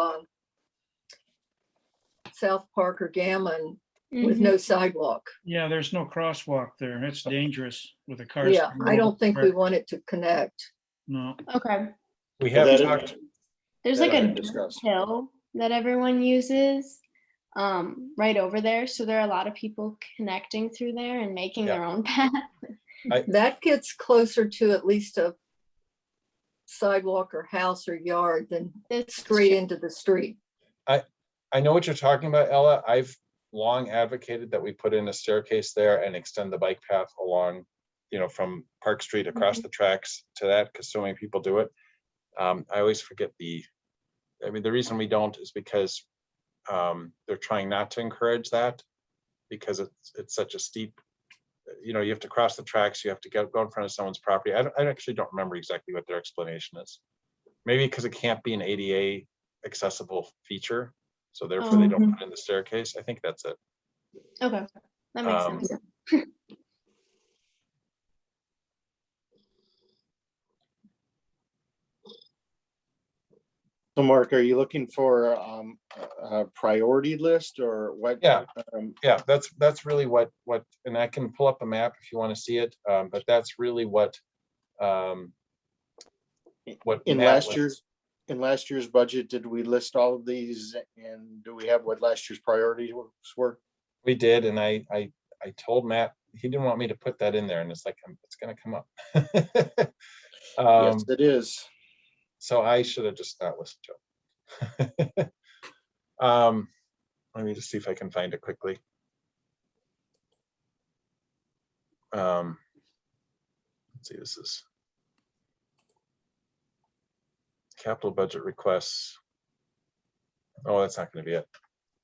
South Park or Gammon with Mhm. no sidewalk. yeah, there's no crosswalk there. It's dangerous with the cars. Yeah, I don't think we want it to connect. No, Okay. We Well, have that- talked, There's That like I a had dirt discussed. hill that everyone uses right over there. So there are a lot of people connecting through there and making Yeah. their own path. That gets closer to at least a sidewalk or house or yard than It's straight into the street. I know what you're talking about, Ella. I've long advocated that we put in a staircase there and extend the bike path along, from Park Street across the tracks to that, because so many people do it. I always forget the reason we don't is because they're trying not to encourage that because it's such a steep, you have to cross the tracks, you have to go in front of someone's property. I actually don't remember exactly what their explanation is. Maybe because it can't be an ADA accessible feature, so therefore they don't put in the staircase. I think that's it. Okay, that makes Um, sense. So Mark, are you looking for a priority list or what? Yeah. Yeah, that's really what, and I can pull up a map if you want to see it, but that's really what In Matt last year's budget, did we list all of these and do we have what last year's priorities were? we did, and I told Matt he didn't want me to put that in there, and it's like it's going to come up. Yes, it is. So I should have just not listened to him. Let me just see if I can find it quickly. Let's see, this is capital budget requests. Oh, that's not going to be it.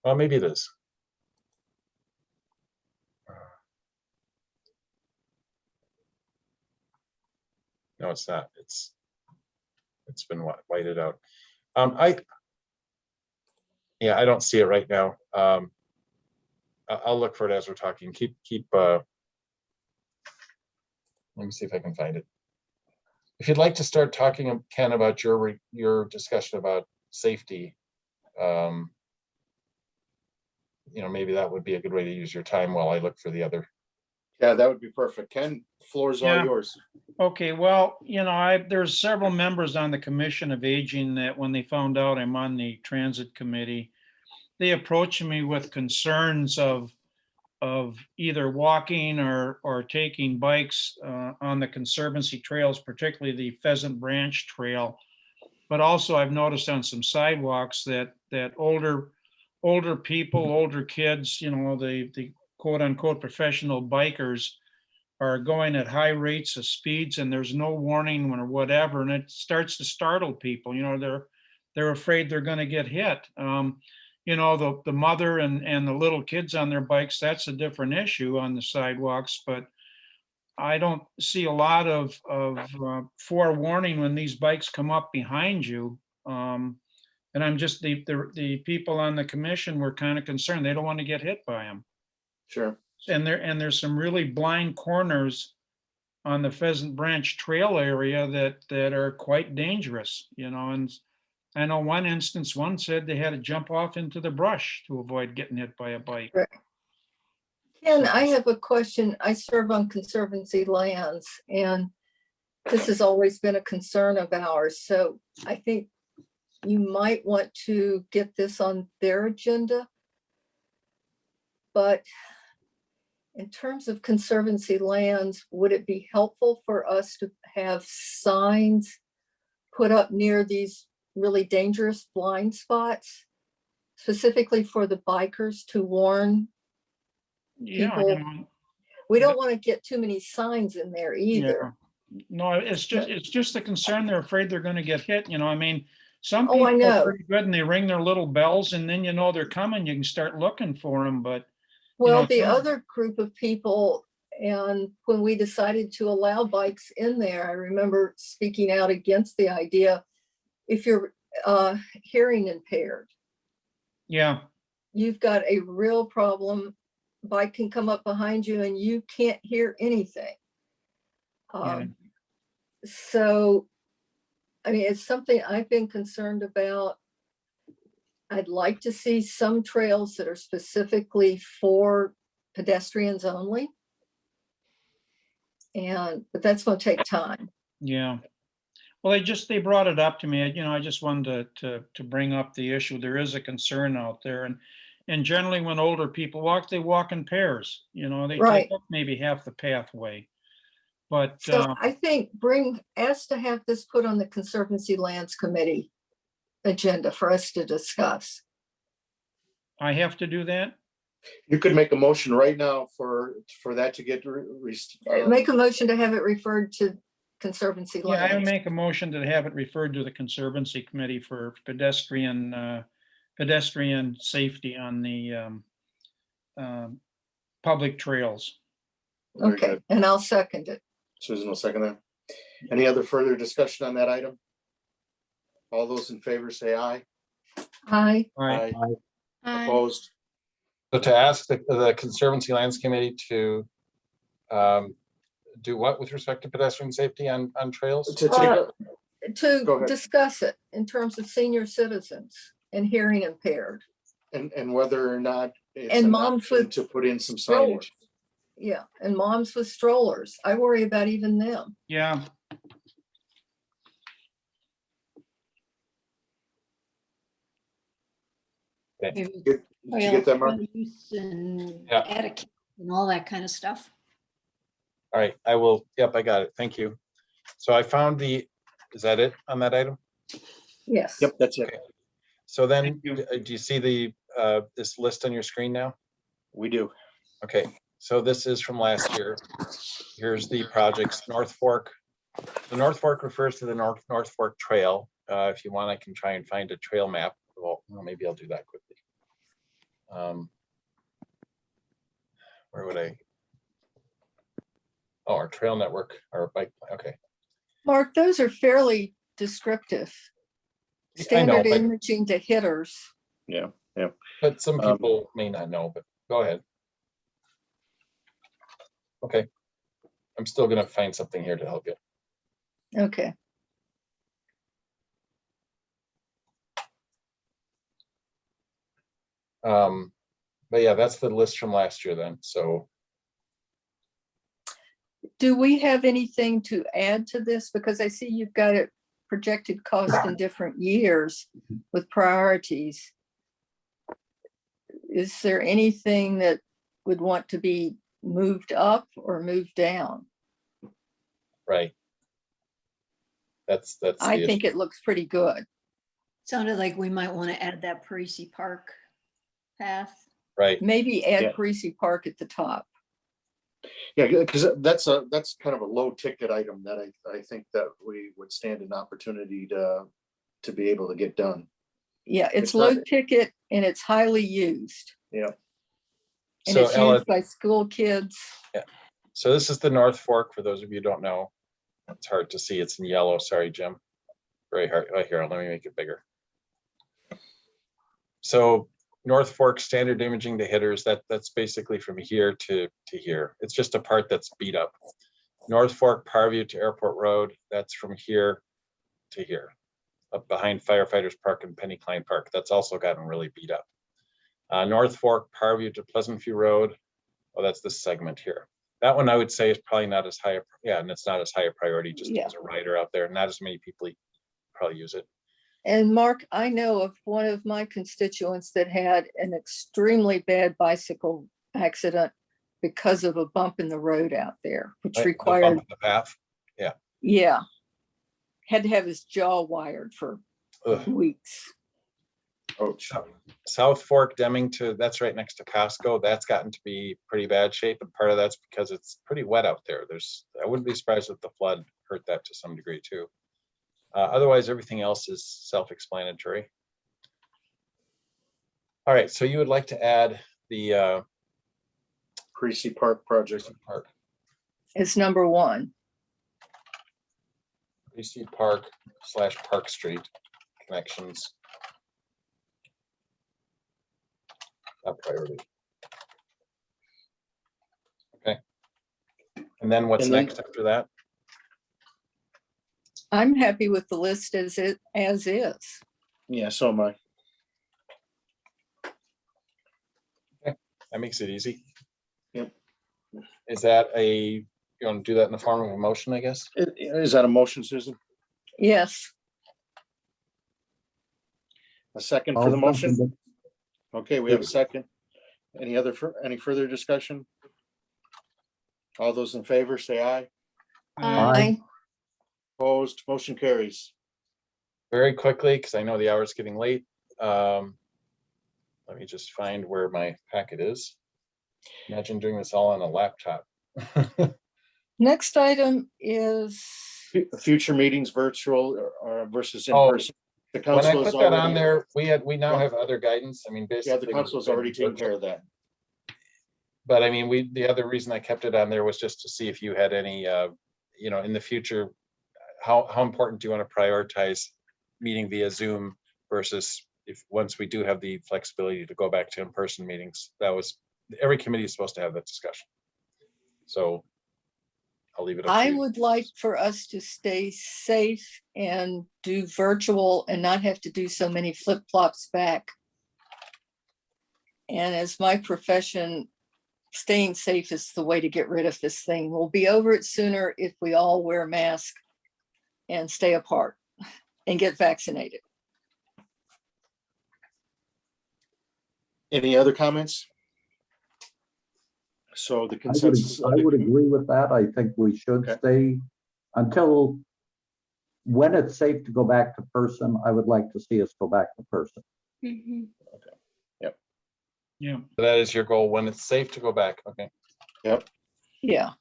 Well, maybe it is. No, it's not. It's been whited out. I don't see it right now. I'll look for it as we're talking. Keep Let me see if I can find it. If you'd like to start talking, Ken, about your discussion about safety, maybe that would be a good way to use your time while I look for the other. Yeah, that would be perfect. Ken, floor is all Yeah. yours. Okay, well, there's several members on the Commission of Aging that when they found out I'm on the Transit Committee, they approached me with concerns of either walking or taking bikes on the Conservancy trails, particularly the Pheasant Branch Trail. But also I've noticed on some sidewalks that older people, older kids, the quote unquote professional bikers are going at high rates of speeds and there's no warning or whatever. And it starts to startle people, they're afraid they're going to get hit. The mother and the little kids on their bikes, that's a different issue on the sidewalks, but I don't see a lot of forewarning when these bikes come up behind you. And I'm just, the people on the commission were kind of concerned. They don't want to get hit by them. Sure. And there's some really blind corners on the Pheasant Branch Trail area that are quite dangerous, and I know one instance, one said they had to jump off into the brush to avoid getting hit by a bike. Right. Ken, I have a question. I serve on Conservancy lands, and this has always been a concern of ours. So I think you might want to get this on their agenda. But in terms of Conservancy lands, would it be helpful for us to have signs put up near these really dangerous blind spots, specifically for the bikers to warn people? We don't want to get too many signs in there either. No, it's just the concern. They're afraid they're going to get hit. Some Oh, I people know. are pretty good and they ring their little bells and then they're coming. You can start looking for them, but Well, the other group of people, and when we decided to allow bikes in there, I remember speaking out against the idea. If you're hearing impaired, yeah, you've got a real problem. Bike can come up behind you and you can't hear anything. So, I mean, it's something I've been concerned about. I'd like to see some trails that are specifically for pedestrians only. But that's going to take time. yeah. Well, they brought it up to me. I just wanted to bring up the issue. There is a concern out there, and generally when older people walk, they walk in pairs. They Right. take up maybe half the pathway. But So I think ask to have this put on the Conservancy Lands Committee agenda for us to discuss. I have to do that. You could make a motion right now for that to get Make a motion to have it referred to Conservancy Yeah, I would Lands. make a motion to have it referred to the Conservancy Committee for pedestrian safety on the public trails. Very Okay, good. and I'll second it. Susan will second that. Any other further discussion on that item? All those in favor say aye. Aye. All right. Opposed? So to ask the Conservancy Lands Committee to do what with respect to pedestrian safety on trails? To take Go Go To ahead. discuss it in terms of senior citizens and hearing impaired. and whether or not it's And an moms option with to put in some strollers. signage. Yeah, and moms with strollers. I worry about even them. Yeah, Maybe Did you get that, Mark? trail use and Yeah. etiquette and all that kind of stuff. All right, I will, yep, I got it. Thank you. So I found is that it on that item? Yes. Yep, that's it. Okay. So then, Thank you. do you see this list on your screen now? We do. Okay, so this is from last year. Here's the projects, North Fork. The North Fork refers to the North Fork Trail. If you want, I can try and find a trail map. Well, maybe I'll do that quickly. Where would I? Oh, our trail network, our bike, okay. Mark, those are fairly descriptive. I know, Standard but, imaging to hitters. Yeah. but some people may not know, but go ahead. Okay. I'm still gonna find something here to help you. Okay. But yeah, that's the list from last year then, so. Do we have anything to add to this? Because I see you've got it projected cost in different years with priorities. Is there anything that would want to be moved up or moved down? Right. That's I the think issue. it looks pretty good. Sounded like we might want to add that Parisi Park path. Right, Maybe Yeah. add Parisi Park at the top. Yeah, because that's kind of a low ticket item that I think that we would stand an opportunity to be able to get done. Yeah, it's It's low not- ticket and it's highly used. Yeah. And so it's Ella, used by school kids. so this is the North Fork, for those of you who don't know. It's hard to see, it's in yellow, sorry, Jim. Very hard, right here, let me make it bigger. So North Fork standard imaging to hitters, that's basically from here to here. It's just a part that's beat up. North Fork Parview to Airport Road, that's from here to here. Up behind Firefighters Park and Penny Klein Park, that's also gotten really beat up. North Fork Parview to Pleasant View Road, oh, that's this segment here. That one I would say is probably not as high, yeah, and it's not as high a priority, just Yeah. as a rider out there, not as many people probably use it. And Mark, I know of one of my constituents that had an extremely bad bicycle accident because of a bump in the road out there, which Right, the bump required, in the path. yeah, had to have his jaw wired for Ugh. weeks. Oh, South Fork Deming to, that's right next to Costco. That's gotten to be pretty bad shape, and part of that's because it's pretty wet out there. I wouldn't be surprised if the flood hurt that to some degree too. Otherwise, everything else is self-explanatory. All right, so you would like to add the Parisi Park project. Park, It's number one. BC Park / Park Street connections. Top priority. Okay. And then what's And then- next after that? I'm happy with the list as is. Yeah, so am I. That makes it easy. Yep. Is that you want to do that in the form of a motion, I guess? Is that a motion, Susan? Yes, A second I'll for the second motion? it. Okay, we have a second. Any further discussion? All those in favor, say aye. Aye. Opposed, motion carries. Very quickly, because I know the hour's getting late. Let me just find where my packet is. Imagine doing this all on a laptop. next item is, Future meetings virtual or versus in Oh, person. The When I council put is that on already, there, we now Yeah. have other guidance. I mean, yeah, basically. the council has already taken care of that. But I mean, the other reason I kept it on there was just to see if you had any, in the future, how important do you want to prioritize meeting via Zoom versus once we do have the flexibility to go back to in-person meetings? Every committee is supposed to have that discussion. So I'll leave it up to I you. would like for us to stay safe and do virtual and not have to do so many flip-flops back. And as my profession, staying safe is the way to get rid of this thing. We'll be over it sooner if we all wear masks and stay apart and get vaccinated. Any other comments? So the consensus. I would agree with that. I think we should Okay. stay until when it's safe to go back to person. I would like to see us go back to person. Mhm. Yeah. That is your goal, when it's safe to go back. Okay. Yeah.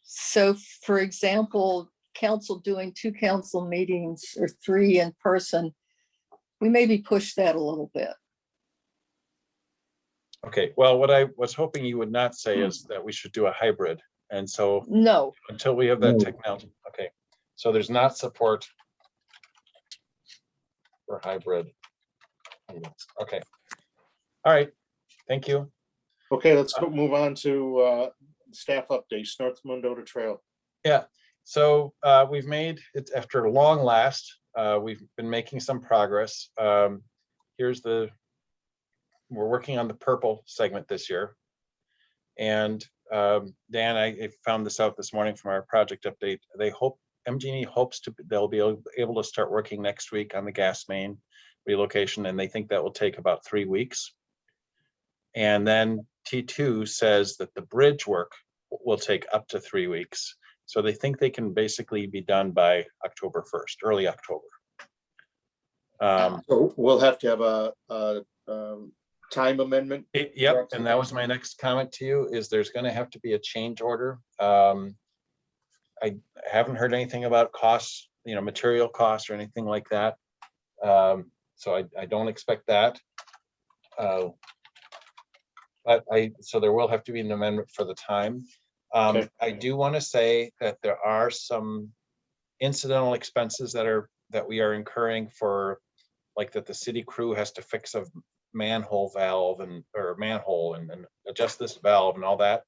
So for example, council doing 2 council meetings or 3 in person, we maybe push that a little bit. Okay. Well, what I was hoping you would not say is that we should do a hybrid. And so No, until we have that No. technology, okay. So there's not support for hybrid. Okay. All right. Thank you. Okay, let's move on to staff updates, North Mendota Trail. Yeah, so we've made it after a long last. We've been making some progress. We're working on the purple segment this year. And Dan, I found this out this morning from our project update. MG&E hopes they'll be able to start working next week on the gas main relocation, and they think that will take about 3 weeks. And then T2 says that the bridge work will take up to 3 weeks. So they think they can basically be done by October 1st, early October. So we'll have to have a time amendment. Yep, and that was my next comment to you, is there's going to have to be a change order. I haven't heard anything about costs, material costs or anything like that. So I don't expect that. So there will have to be an amendment for the time. Okay. I do want to say that there are some incidental expenses that we are incurring for, like that the city crew has to fix a manhole valve or manhole and adjust this valve and all that.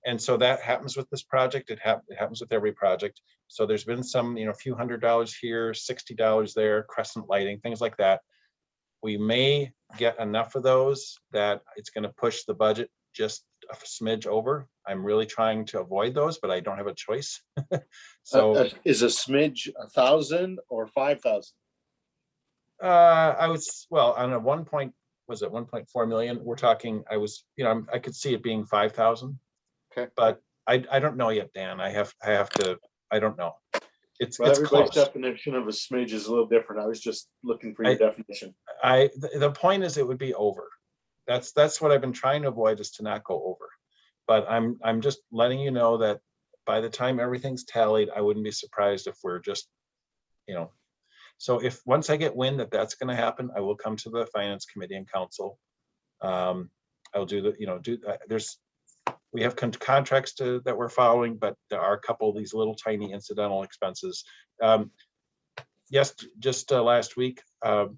And so that happens with this project. It happens with every project. So there's been some, few $100 here, $60 there, crescent lighting, things like that. We may get enough of those that it's going to push the budget just a smidge over. I'm really trying to avoid those, but I don't have a choice. So is a smidge 1,000 or 5,000? I was, well, on a 1.4 million, we're talking, I could see it being 5,000. Okay. But I don't know yet, Dan. I don't know. It's Everybody's close. definition of a smidge is a little different. I was just looking for your definition. The point is it would be over. That's what I've been trying to avoid, is to not go over. But I'm just letting you know that by the time everything's tallied, I wouldn't be surprised if we're just, so if once I get wind that that's going to happen, I will come to the finance committee and council. I'll do we have contracts that we're following, but there are a couple of these little tiny incidental expenses. Yes, just last week,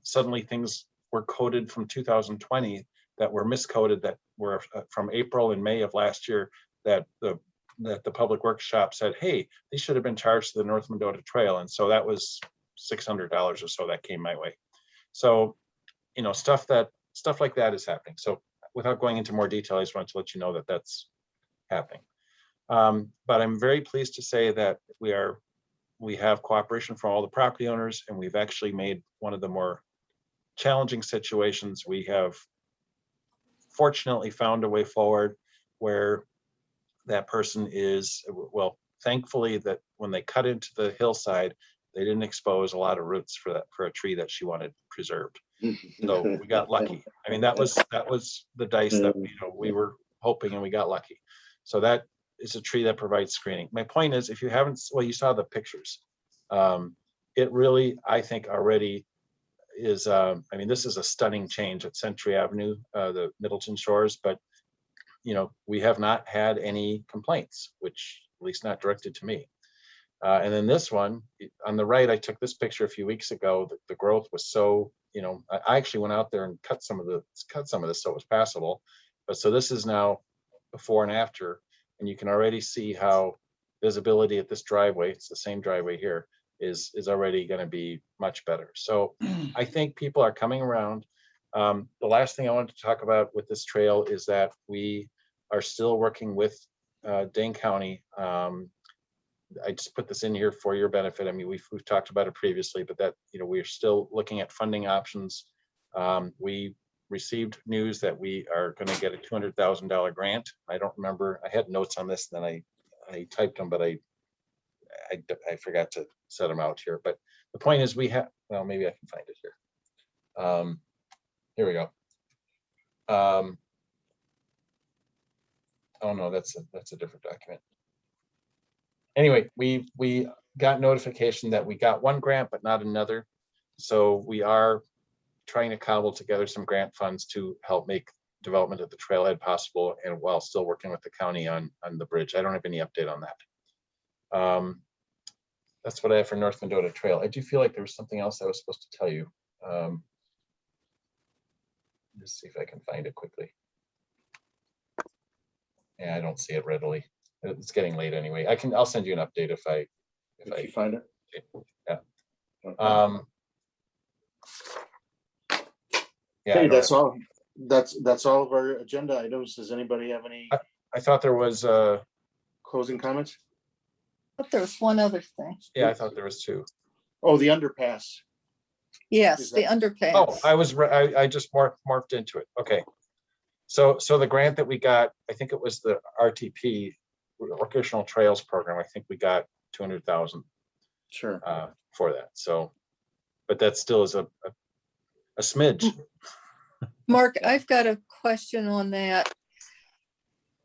suddenly things were coded from 2020 that were miscoded, that were from April and May of last year, that the public works shop said, hey, these should have been charged to the North Mendota Trail. And so that was $600 or so that came my way. So, stuff like that is happening. So without going into more detail, I just wanted to let you know that that's happening. But I'm very pleased to say that we have cooperation from all the property owners, and we've actually made one of the more challenging situations. We have fortunately found a way forward where that person is, well, thankfully that when they cut into the hillside, they didn't expose a lot of roots for a tree that she wanted preserved. So we got lucky. I mean, that was the dice that we were hoping, and we got lucky. So that is a tree that provides screening. My point is, if you haven't, well, you saw the pictures. It really, I think, already is. I mean, this is a stunning change at Century Avenue, the Middleton Shores, but we have not had any complaints, which at least not directed to me. And then this one on the right, I took this picture a few weeks ago. The growth was so, I actually went out there and cut some of this so it was passable. But so this is now before and after, and you can already see how visibility at this driveway, it's the same driveway here, is already going to be much better. So I think people are coming around. The last thing I wanted to talk about with this trail is that we are still working with Dane County. I just put this in here for your benefit. I mean, we've talked about it previously, but that, we're still looking at funding options. We received news that we are going to get a $200,000 grant. I don't remember. I had notes on this, and then I typed them, but I forgot to set them out here. But the point is, we have. Well, maybe I can find it here. Here we go. Oh no, that's a different document. Anyway, we got notification that we got one grant, but not another. So we are trying to cobble together some grant funds to help make development of the trailhead possible, and while still working with the county on the bridge. I don't have any update on that. That's what I have for North Mendota Trail. I do feel like there was something else I was supposed to tell you. Just see if I can find it quickly. Yeah, I don't see it readily. It's getting late anyway. I'll send you an update if If you find it. Yeah. Okay. Yeah, I Okay, don't that's have- all. That's all of our agenda items. Does anybody have any I thought there was, closing comments? But there's one other thing. yeah, I thought there was two. Oh, the underpass. Yes, Is the that- Oh, underpass. I just morphed into it. Okay. So the grant that we got, I think it was the RTP, Recreational Trails Program. I think we got 200,000 Sure. for that. So, but that still is a smidge. Mark, I've got a question on that.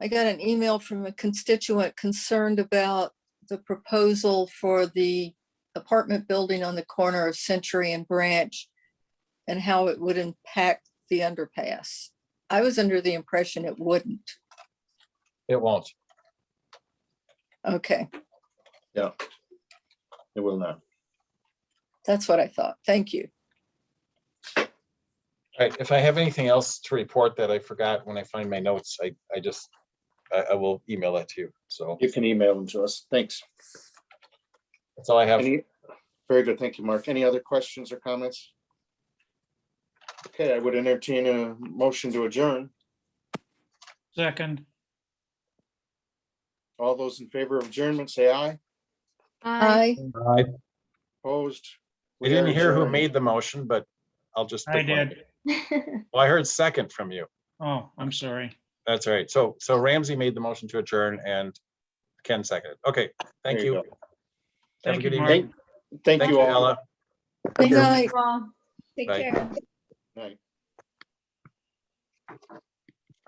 I got an email from a constituent concerned about the proposal for the apartment building on the corner of Century and Branch and how it would impact the underpass. I was under the impression it wouldn't. It won't. Okay, Yeah. It will not. that's what I thought. Thank you. All right, if I have anything else to report that I forgot when I find my notes, I will email that to you. So You can email them to us. Thanks. that's all I have. Very good. Thank you, Mark. Any other questions or comments? Okay, I would entertain a motion to adjourn. Second, All those in favor of adjournment, say aye. I, Opposed? I We didn't are hear who adjourned. made the motion, but I'll just. I pick one. did. Well, I heard second from you. Oh, I'm sorry. That's all right. So Ramsey made the motion to adjourn and Ken seconded. Okay, thank There you you. go. Have a Thank good you, Mark. evening. Thank Thank you you, all. Ella. good night. Take Bye. care. Night.